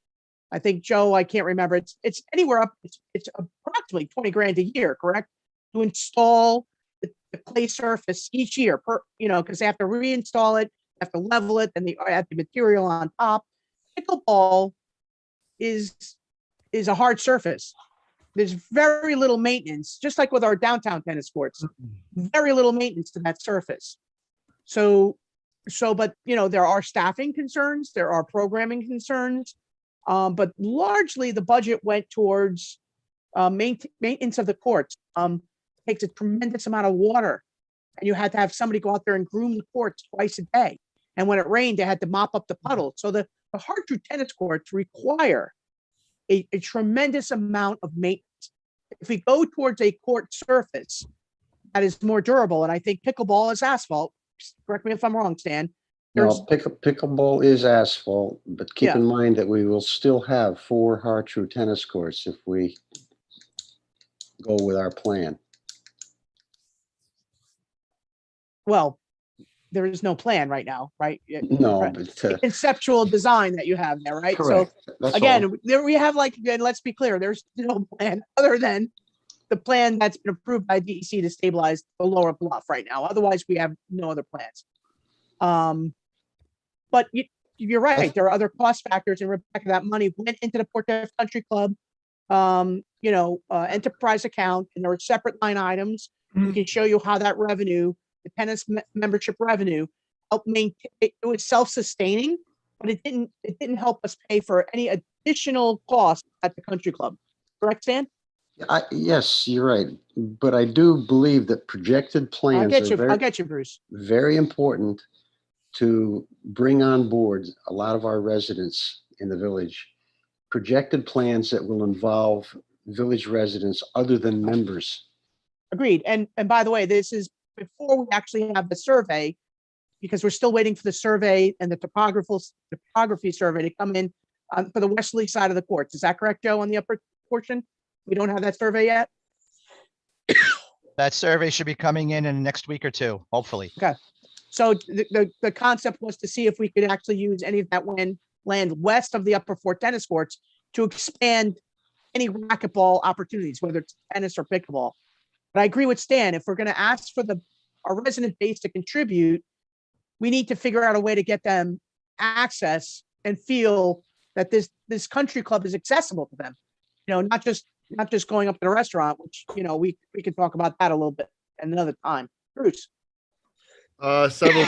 I think, Joe, I can't remember. It's anywhere up. It's approximately 20 grand a year, correct? To install the clay surface each year because they have to reinstall it, have to level it, and they add the material on top. Pickleball is a hard surface. There's very little maintenance, just like with our downtown tennis courts, very little maintenance to that surface. But there are staffing concerns, there are programming concerns, but largely the budget went towards maintenance of the courts. Takes a tremendous amount of water, and you had to have somebody go out there and groom the courts twice a day. And when it rained, they had to mop up the puddles. So the hard true tennis courts require a tremendous amount of maintenance. If we go towards a court surface that is more durable, and I think pickleball is asphalt, correct me if I'm wrong, Stan. No, pickleball is asphalt, but keep in mind that we will still have 4 hard true tennis courts if we go with our plan. Well, there is no plan right now, right? No, Right. but The conceptual design that you have there, right? correct. So That's again, all. there we have and let's be clear, there's no plan other than the plan that's been approved by DEC to stabilize the lower Bluff right now. Otherwise, we have no other plans. But you're right. There are other cost factors, and Rebecca, that money went into the Port Jeff Country Club, enterprise account, and there were separate line items. We can show you how that revenue, the tennis membership revenue, helped maintain. It was self-sustaining, but it didn't help us pay for any additional costs at the country club. Correct, Stan? Yes, you're right. But I do believe that projected plans I'll get you, Bruce. very important to bring on board a lot of our residents in the village. Projected plans that will involve village residents other than members. Agreed. And by the way, this is before we actually have the survey, because we're still waiting for the survey and the topography survey to come in for the westerly side of the courts. Is that correct, Joe, on the upper portion? We don't have that survey yet? That survey should be coming in the next week or two, hopefully. Okay. So the concept was to see if we could actually use any of that land west of the upper 4 tennis courts to expand any racquetball opportunities, whether it's tennis or pickleball. But I agree with Stan. If we're going to ask for our resident base to contribute, we need to figure out a way to get them access and feel that this country club is accessible to them. Not just going up to the restaurant, which we can talk about that a little bit another time. Bruce? Several.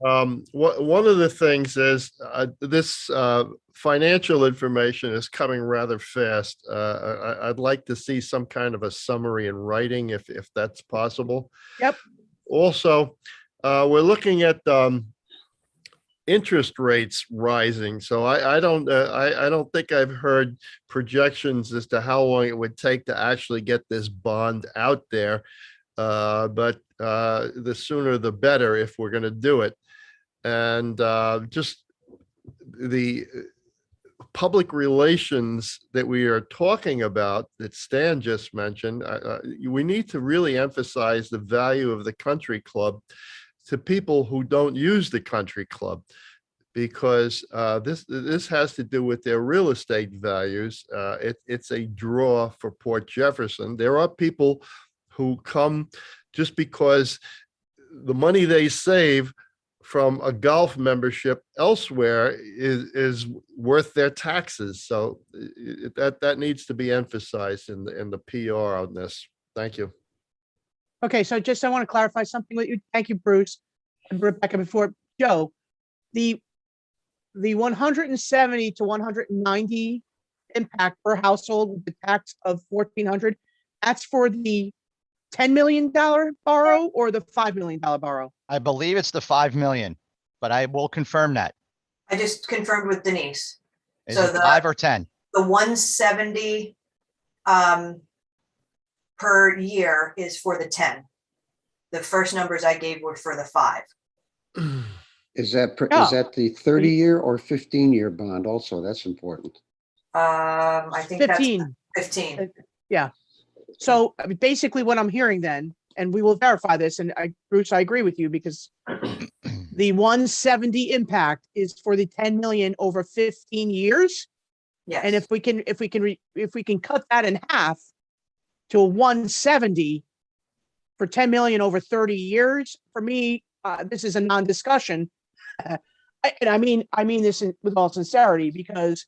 One of the things is this financial information is coming rather fast. I'd like to see some kind of a summary in writing if that's possible. Yep. Also, we're looking at interest rates rising. So I don't think I've heard projections as to how long it would take to actually get this bond out there. But the sooner the better if we're going to do it. And just the public relations that we are talking about that Stan just mentioned, we need to really emphasize the value of the country club to people who don't use the country club, because this has to do with their real estate values. It's a draw for Port Jefferson. There are people who come just because the money they save from a golf membership elsewhere is worth their taxes. So that needs to be emphasized in the PR on this. Thank you. Okay, so just I want to clarify something with you. Thank you, Bruce and Rebecca. Before Joe, the 170 to 190 impact per household with the tax of 1,400. That's for the $10 million borrow or the $5 million borrow? I believe it's the 5 million, but I will confirm that. I just confirmed with Denise. Is So it 5 or 10? The 170 per year is for the 10. The first numbers I gave were for the 5. Is that Oh. is that the 30-year or 15-year bond also? That's important. I think 15. that's 15. Yeah. So I mean, basically what I'm hearing then, and we will verify this, and Bruce, I agree with you, because the 170 impact is for the 10 million over 15 years. Yes. And if we can cut that in half to a 170 for 10 million over 30 years, for me, this is a non-discussion. And I mean this with all sincerity, because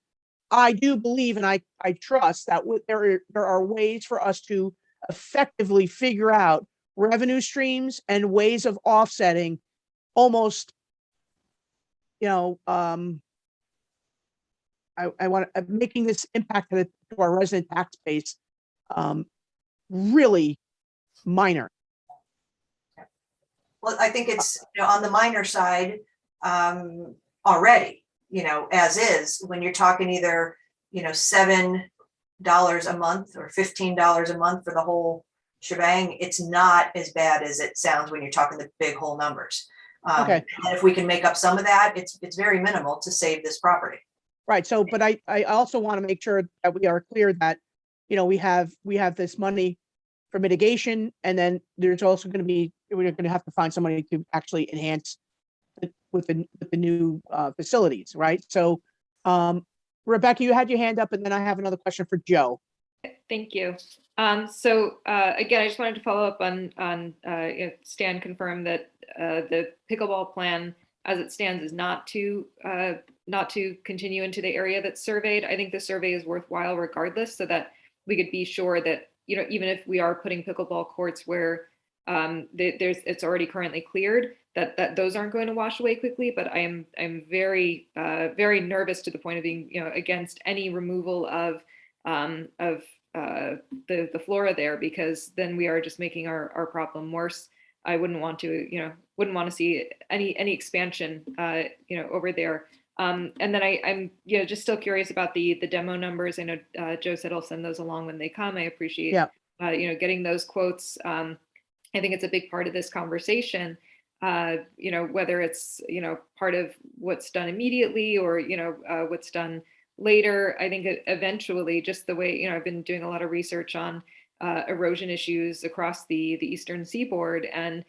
I do believe and I trust that there are ways for us to effectively figure out revenue streams and ways of offsetting almost, I want making this impact to our resident tax base really minor. Well, I think it's on the minor side already, as is, when you're talking either, $7 a month or $15 a month for the whole shebang. It's not as bad as it sounds when you're talking the big whole numbers. Okay. And if we can make up some of that, it's very minimal to save this property. Right. So, but I also want to make sure that we are clear that, we have this money for mitigation, and then there's also going to be, we're going to have to find somebody to actually enhance with the new facilities, right? So, Rebecca, you had your hand up, and then I have another question for Joe. Thank you. So again, I just wanted to follow up on Stan confirmed that the pickleball plan as it stands is not to continue into the area that's surveyed. I think the survey is worthwhile regardless, so that we could be sure that, even if we are putting pickleball courts where it's already currently cleared, that those aren't going to wash away quickly. But I'm very very nervous to the point of being against any removal of the flora there, because then we are just making our problem worse. I wouldn't want to see any expansion over there. And then I'm just still curious about the demo numbers. I know Joe said I'll send those along when they come. I appreciate getting those quotes. I think it's a big part of this conversation. Whether it's part of what's done immediately or what's done later. I think eventually, just the way I've been doing a lot of research on erosion issues across the eastern seaboard, and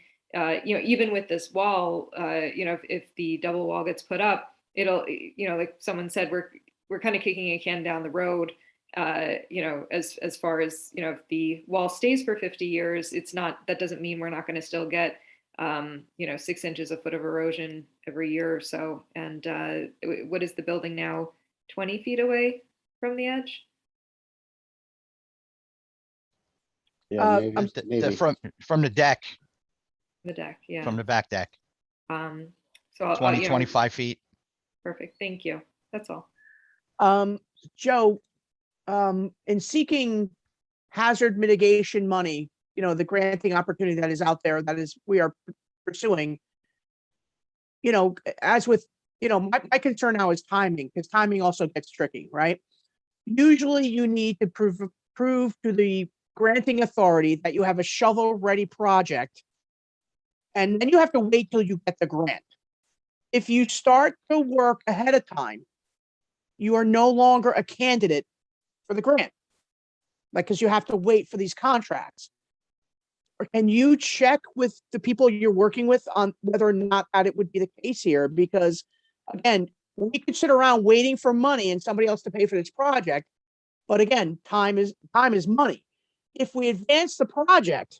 even with this wall, if the double wall gets put up, it'll like someone said, we're kind of kicking a can down the road. As far as if the wall stays for 50 years, that doesn't mean we're not going to still get 6 inches a foot of erosion every year or so. And what is the building now? 20 feet away from the edge? Yeah, maybe, I'm- maybe. From the deck, The deck, yeah. from the back deck, So I'll, 20, you know, 25 feet. perfect. Thank you. That's all. Joe, in seeking hazard mitigation money, you know, the granting opportunity that is out there, that is, we are pursuing, you know, as with, you know, my concern now is timing, because timing also gets tricky, right? Usually you need to prove to the granting authority that you have a shovel-ready project, and then you have to wait till you get the grant. If you start to work ahead of time, you are no longer a candidate for the grant, like, because you have to wait for these contracts. Or can you check with the people you're working with on whether or not that it would be the case here? Because again, we could sit around waiting for money and somebody else to pay for this project. But again, time is money. If we advance the project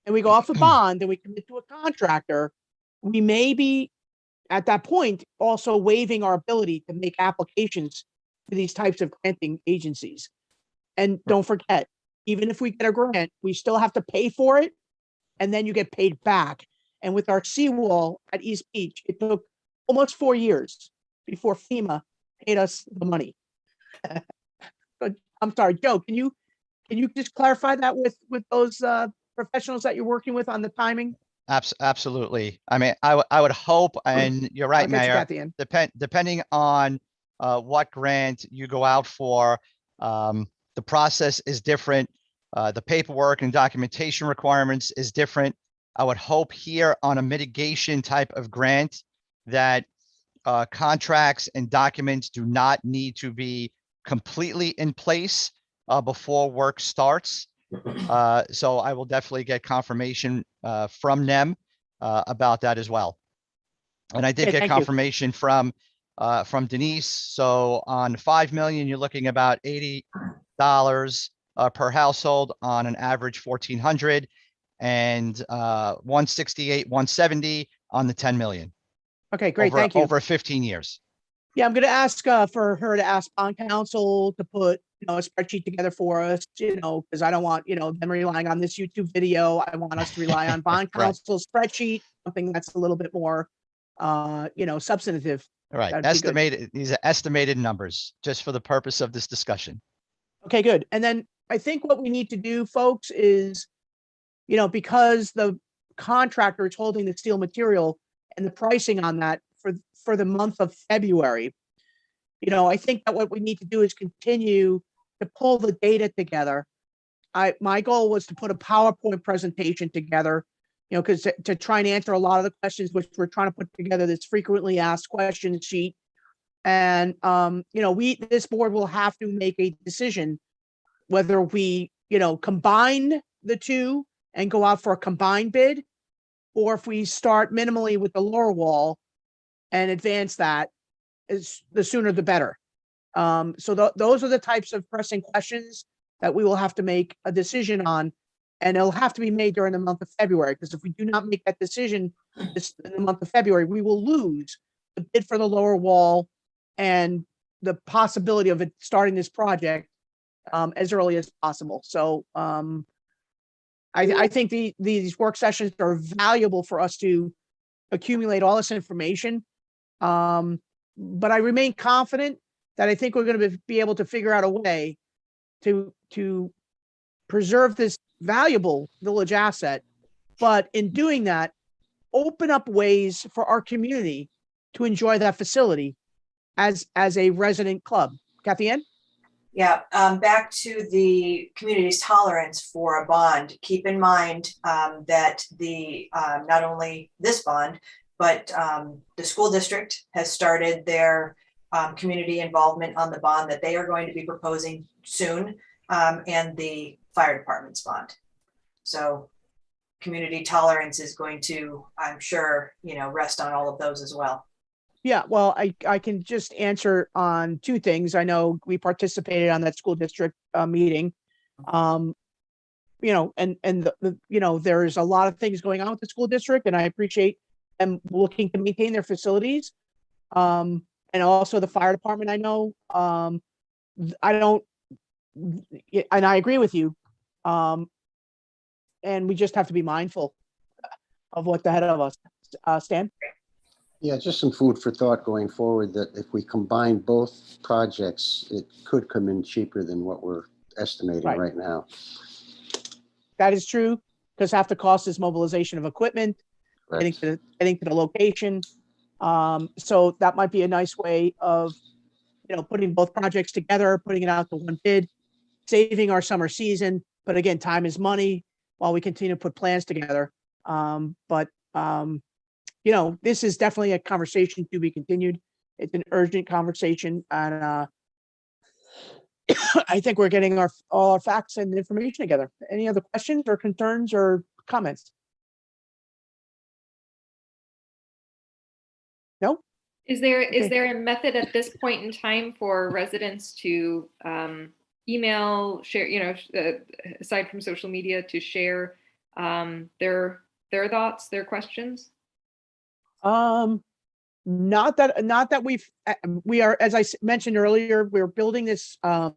and we go off a bond and we commit to a contractor, we may be at that point also waiving our ability to make applications to these types of granting agencies. And don't forget, even if we get a grant, we still have to pay for it, and then you get paid back. And with our seawall at East Beach, it took almost 4 years before FEMA paid us the money. But I'm sorry, Joe, can you just clarify that with those professionals that you're working with on the timing? Absolutely. I mean, I would hope, and you're right, I'll get you Mayor, at the end. depending on what grant you go out for, the process is different. The paperwork and documentation requirements is different. I would hope here on a mitigation type of grant that contracts and documents do not need to be completely in place before work starts. So I will definitely get confirmation from them about that as well. And I did Okay, get thank you. confirmation from Denise. So on 5 million, you're looking about $80 per household on an average 1,400, and 168, 170 on the 10 million. Okay, great, thank you. Over 15 years. Yeah, I'm gonna ask for her to ask bond counsel to put, you know, a spreadsheet together for us, you know, because I don't want, you know, them relying on this YouTube video. I want us to rely on bond Right. counsel's spreadsheet, something that's a little bit more, you know, substantive. All right, That'd be good. estimated, these are estimated numbers just for the purpose of this discussion. Okay, good. And then I think what we need to do, folks, is, you know, because the contractor is holding the steel material and the pricing on that for the month of February, you know, I think that what we need to do is continue to pull the data together. My goal was to put a PowerPoint presentation together, you know, because to try and answer a lot of the questions, which we're trying to put together this frequently asked questions sheet. And, you know, this board will have to make a decision whether we, you know, combine the two and go out for a combined bid, or if we start minimally with the lower wall and advance that, is the sooner the better. So those are the types of pressing questions that we will have to make a decision on, and it'll have to be made during the month of February, because if we do not make that decision in the month of February, we will lose the bid for the lower wall and the possibility of it starting this project as early as possible. So I think these work sessions are valuable for us to accumulate all this information. But I remain confident that I think we're going to be able to figure out a way to preserve this valuable village asset, but in doing that, open up ways for our community to enjoy that facility as a resident club. Kathy Ann? Yeah, back to the community's tolerance for a bond. Keep in mind that not only this bond, but the school district has started their community involvement on the bond that they are going to be proposing soon, and the fire department's bond. So community tolerance is going to, I'm sure, you know, rest on all of those as well. Yeah, well, I can just answer on two things. I know we participated on that school district meeting. You know, and the you know, there's a lot of things going on with the school district, and I appreciate them looking to maintain their facilities. And also the fire department, I know, I don't, and I agree with you. And we just have to be mindful of what's ahead of us. Stan? Yeah, just some food for thought going forward, that if we combine both projects, it could come in cheaper than what we're estimating Right. right now. That is true, because half the cost is mobilization of equipment, getting Correct. to the location. So that might be a nice way of, putting both projects together, putting it out to one bid, saving our summer season. But again, time is money while we continue to put plans together. This is definitely a conversation to be continued. It's an urgent conversation, and I think we're getting all our facts and information together. Any other questions or concerns or comments? No? Is there Okay. a method at this point in time for residents to email, share, aside from social media, to share their thoughts, their questions? Not that we are, as I mentioned earlier, we're building this a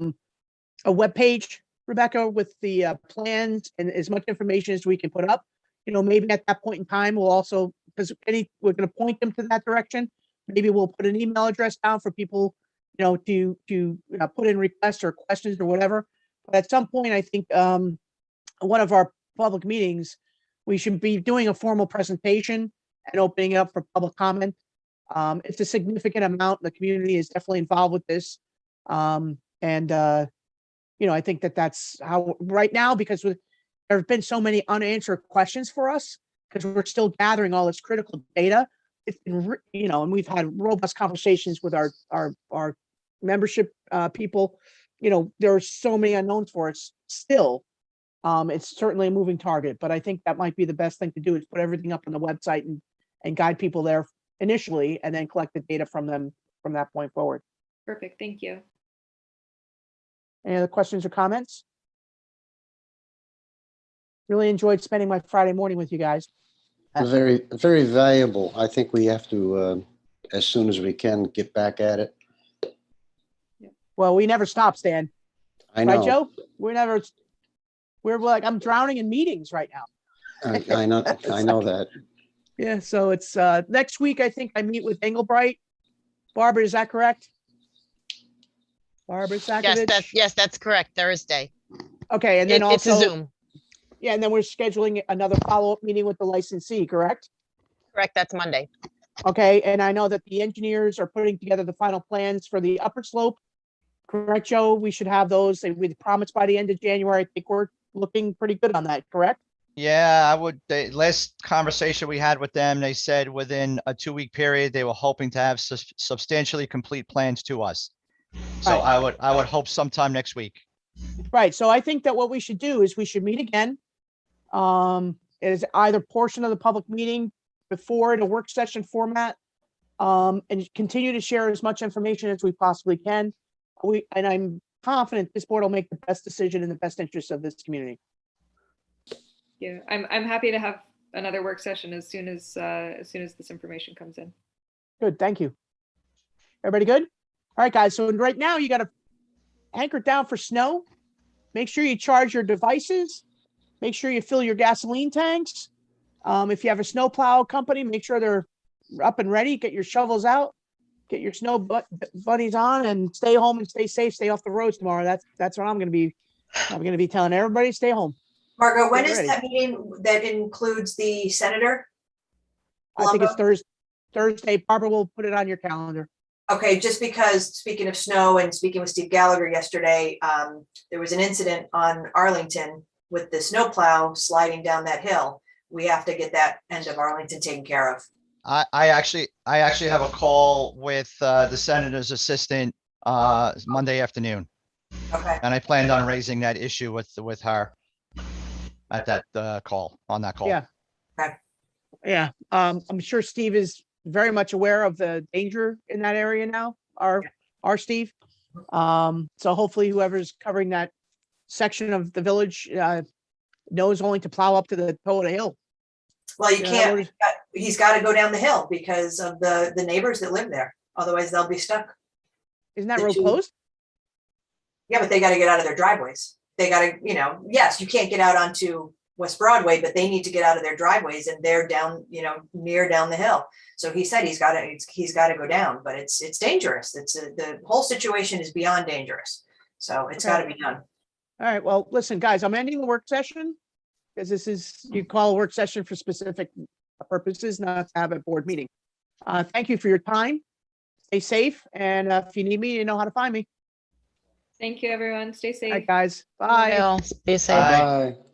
web page, Rebecca, with the plans and as much information as we can put up. Maybe at that point in time, we'll also, because we're going to point them to that direction. Maybe we'll put an email address down for people, to put in requests or questions or whatever. But at some point, I think one of our public meetings, we should be doing a formal presentation and opening it up for public comment. It's a significant amount. The community is definitely involved with this. I think that's how right now, because there have been so many unanswered questions for us, because we're still gathering all this critical data. It's been, and we've had robust conversations with our membership people. There are so many unknowns for us still. It's certainly a moving target, but I think that might be the best thing to do, is put everything up on the website and guide people there initially, and then collect the data from them from that point forward. Perfect. Thank you. Any other questions or comments? Really enjoyed spending my Friday morning with you guys. Very, very valuable. I think we have to, as soon as we can, get back at it. Well, we never stop, Stan. I Right, know. Joe? We're like, I'm drowning in meetings right now. I know that. Yeah, so it's next week, I think I meet with Engelbright. Barbara, is that correct? Barbara Sakovich? Yes, that's correct. Thursday. Okay, and then It's a also, Zoom. yeah, and then we're scheduling another follow-up meeting with the licensee, correct? Correct. That's Monday. Okay, and I know that the engineers are putting together the final plans for the upper slope. Correct, Joe? We should have those. We promised by the end of January. I think we're looking pretty good on that, correct? Yeah, the last conversation we had with them, they said within a 2-week period, they were hoping to have substantially complete plans to us. So Right. I would hope sometime next week. Right, so I think that what we should do is we should meet again. It is either portion of the public meeting before in a work session format, and continue to share as much information as we possibly can. And I'm confident this board will make the best decision in the best interest of this community. Yeah, I'm happy to have another work session as soon as this information comes in. Good, thank you. Everybody good? All right, guys, so right now you got to anchor down for snow. Make sure you charge your devices. Make sure you fill your gasoline tanks. If you have a snowplow company, make sure they're up and ready. Get your shovels out. Get your snow bunnies on, and stay home and stay safe. Stay off the roads tomorrow. That's what I'm going to be. I'm going to be telling everybody, stay home. Margot, when Get is ready. that meeting that includes the senator? I think it's Colombo? Thursday. Barbara will put it on your calendar. Okay, just because, speaking of snow and speaking with Steve Gallagher yesterday, there was an incident on Arlington with the snowplow sliding down that hill. We have to get that end of Arlington taken care of. I actually have a call with the senator's assistant Monday afternoon, Okay, and I planned on raising that issue with her at that call, on that call. Yeah. Okay. Yeah. I'm sure Steve is very much aware of the danger in that area now. Our Steve. So hopefully whoever's covering that section of the village knows only to plow up to the toe of the hill. well, you Yeah, can't, he's got to go down the hill because of the neighbors that live there. Otherwise they'll be stuck. Isn't that The road two- closed? Yeah, but they got to get out of their driveways. they gotta, you know, yes, you can't get out onto West Broadway, but they need to get out of their driveways and they're down, you know, near down the hill. So he said he's gotta go down, but it's dangerous. The whole situation is beyond dangerous. So it's gotta be done. All right, well, listen, guys, I'm ending the work session because this is, you call a work session for specific purposes, not to have a board meeting. Thank you for your time. Stay safe, and if you need me, you know how to find me. Thank you, everyone. Stay All safe. right, guys, bye. Bill, be safe. Bye. Bye.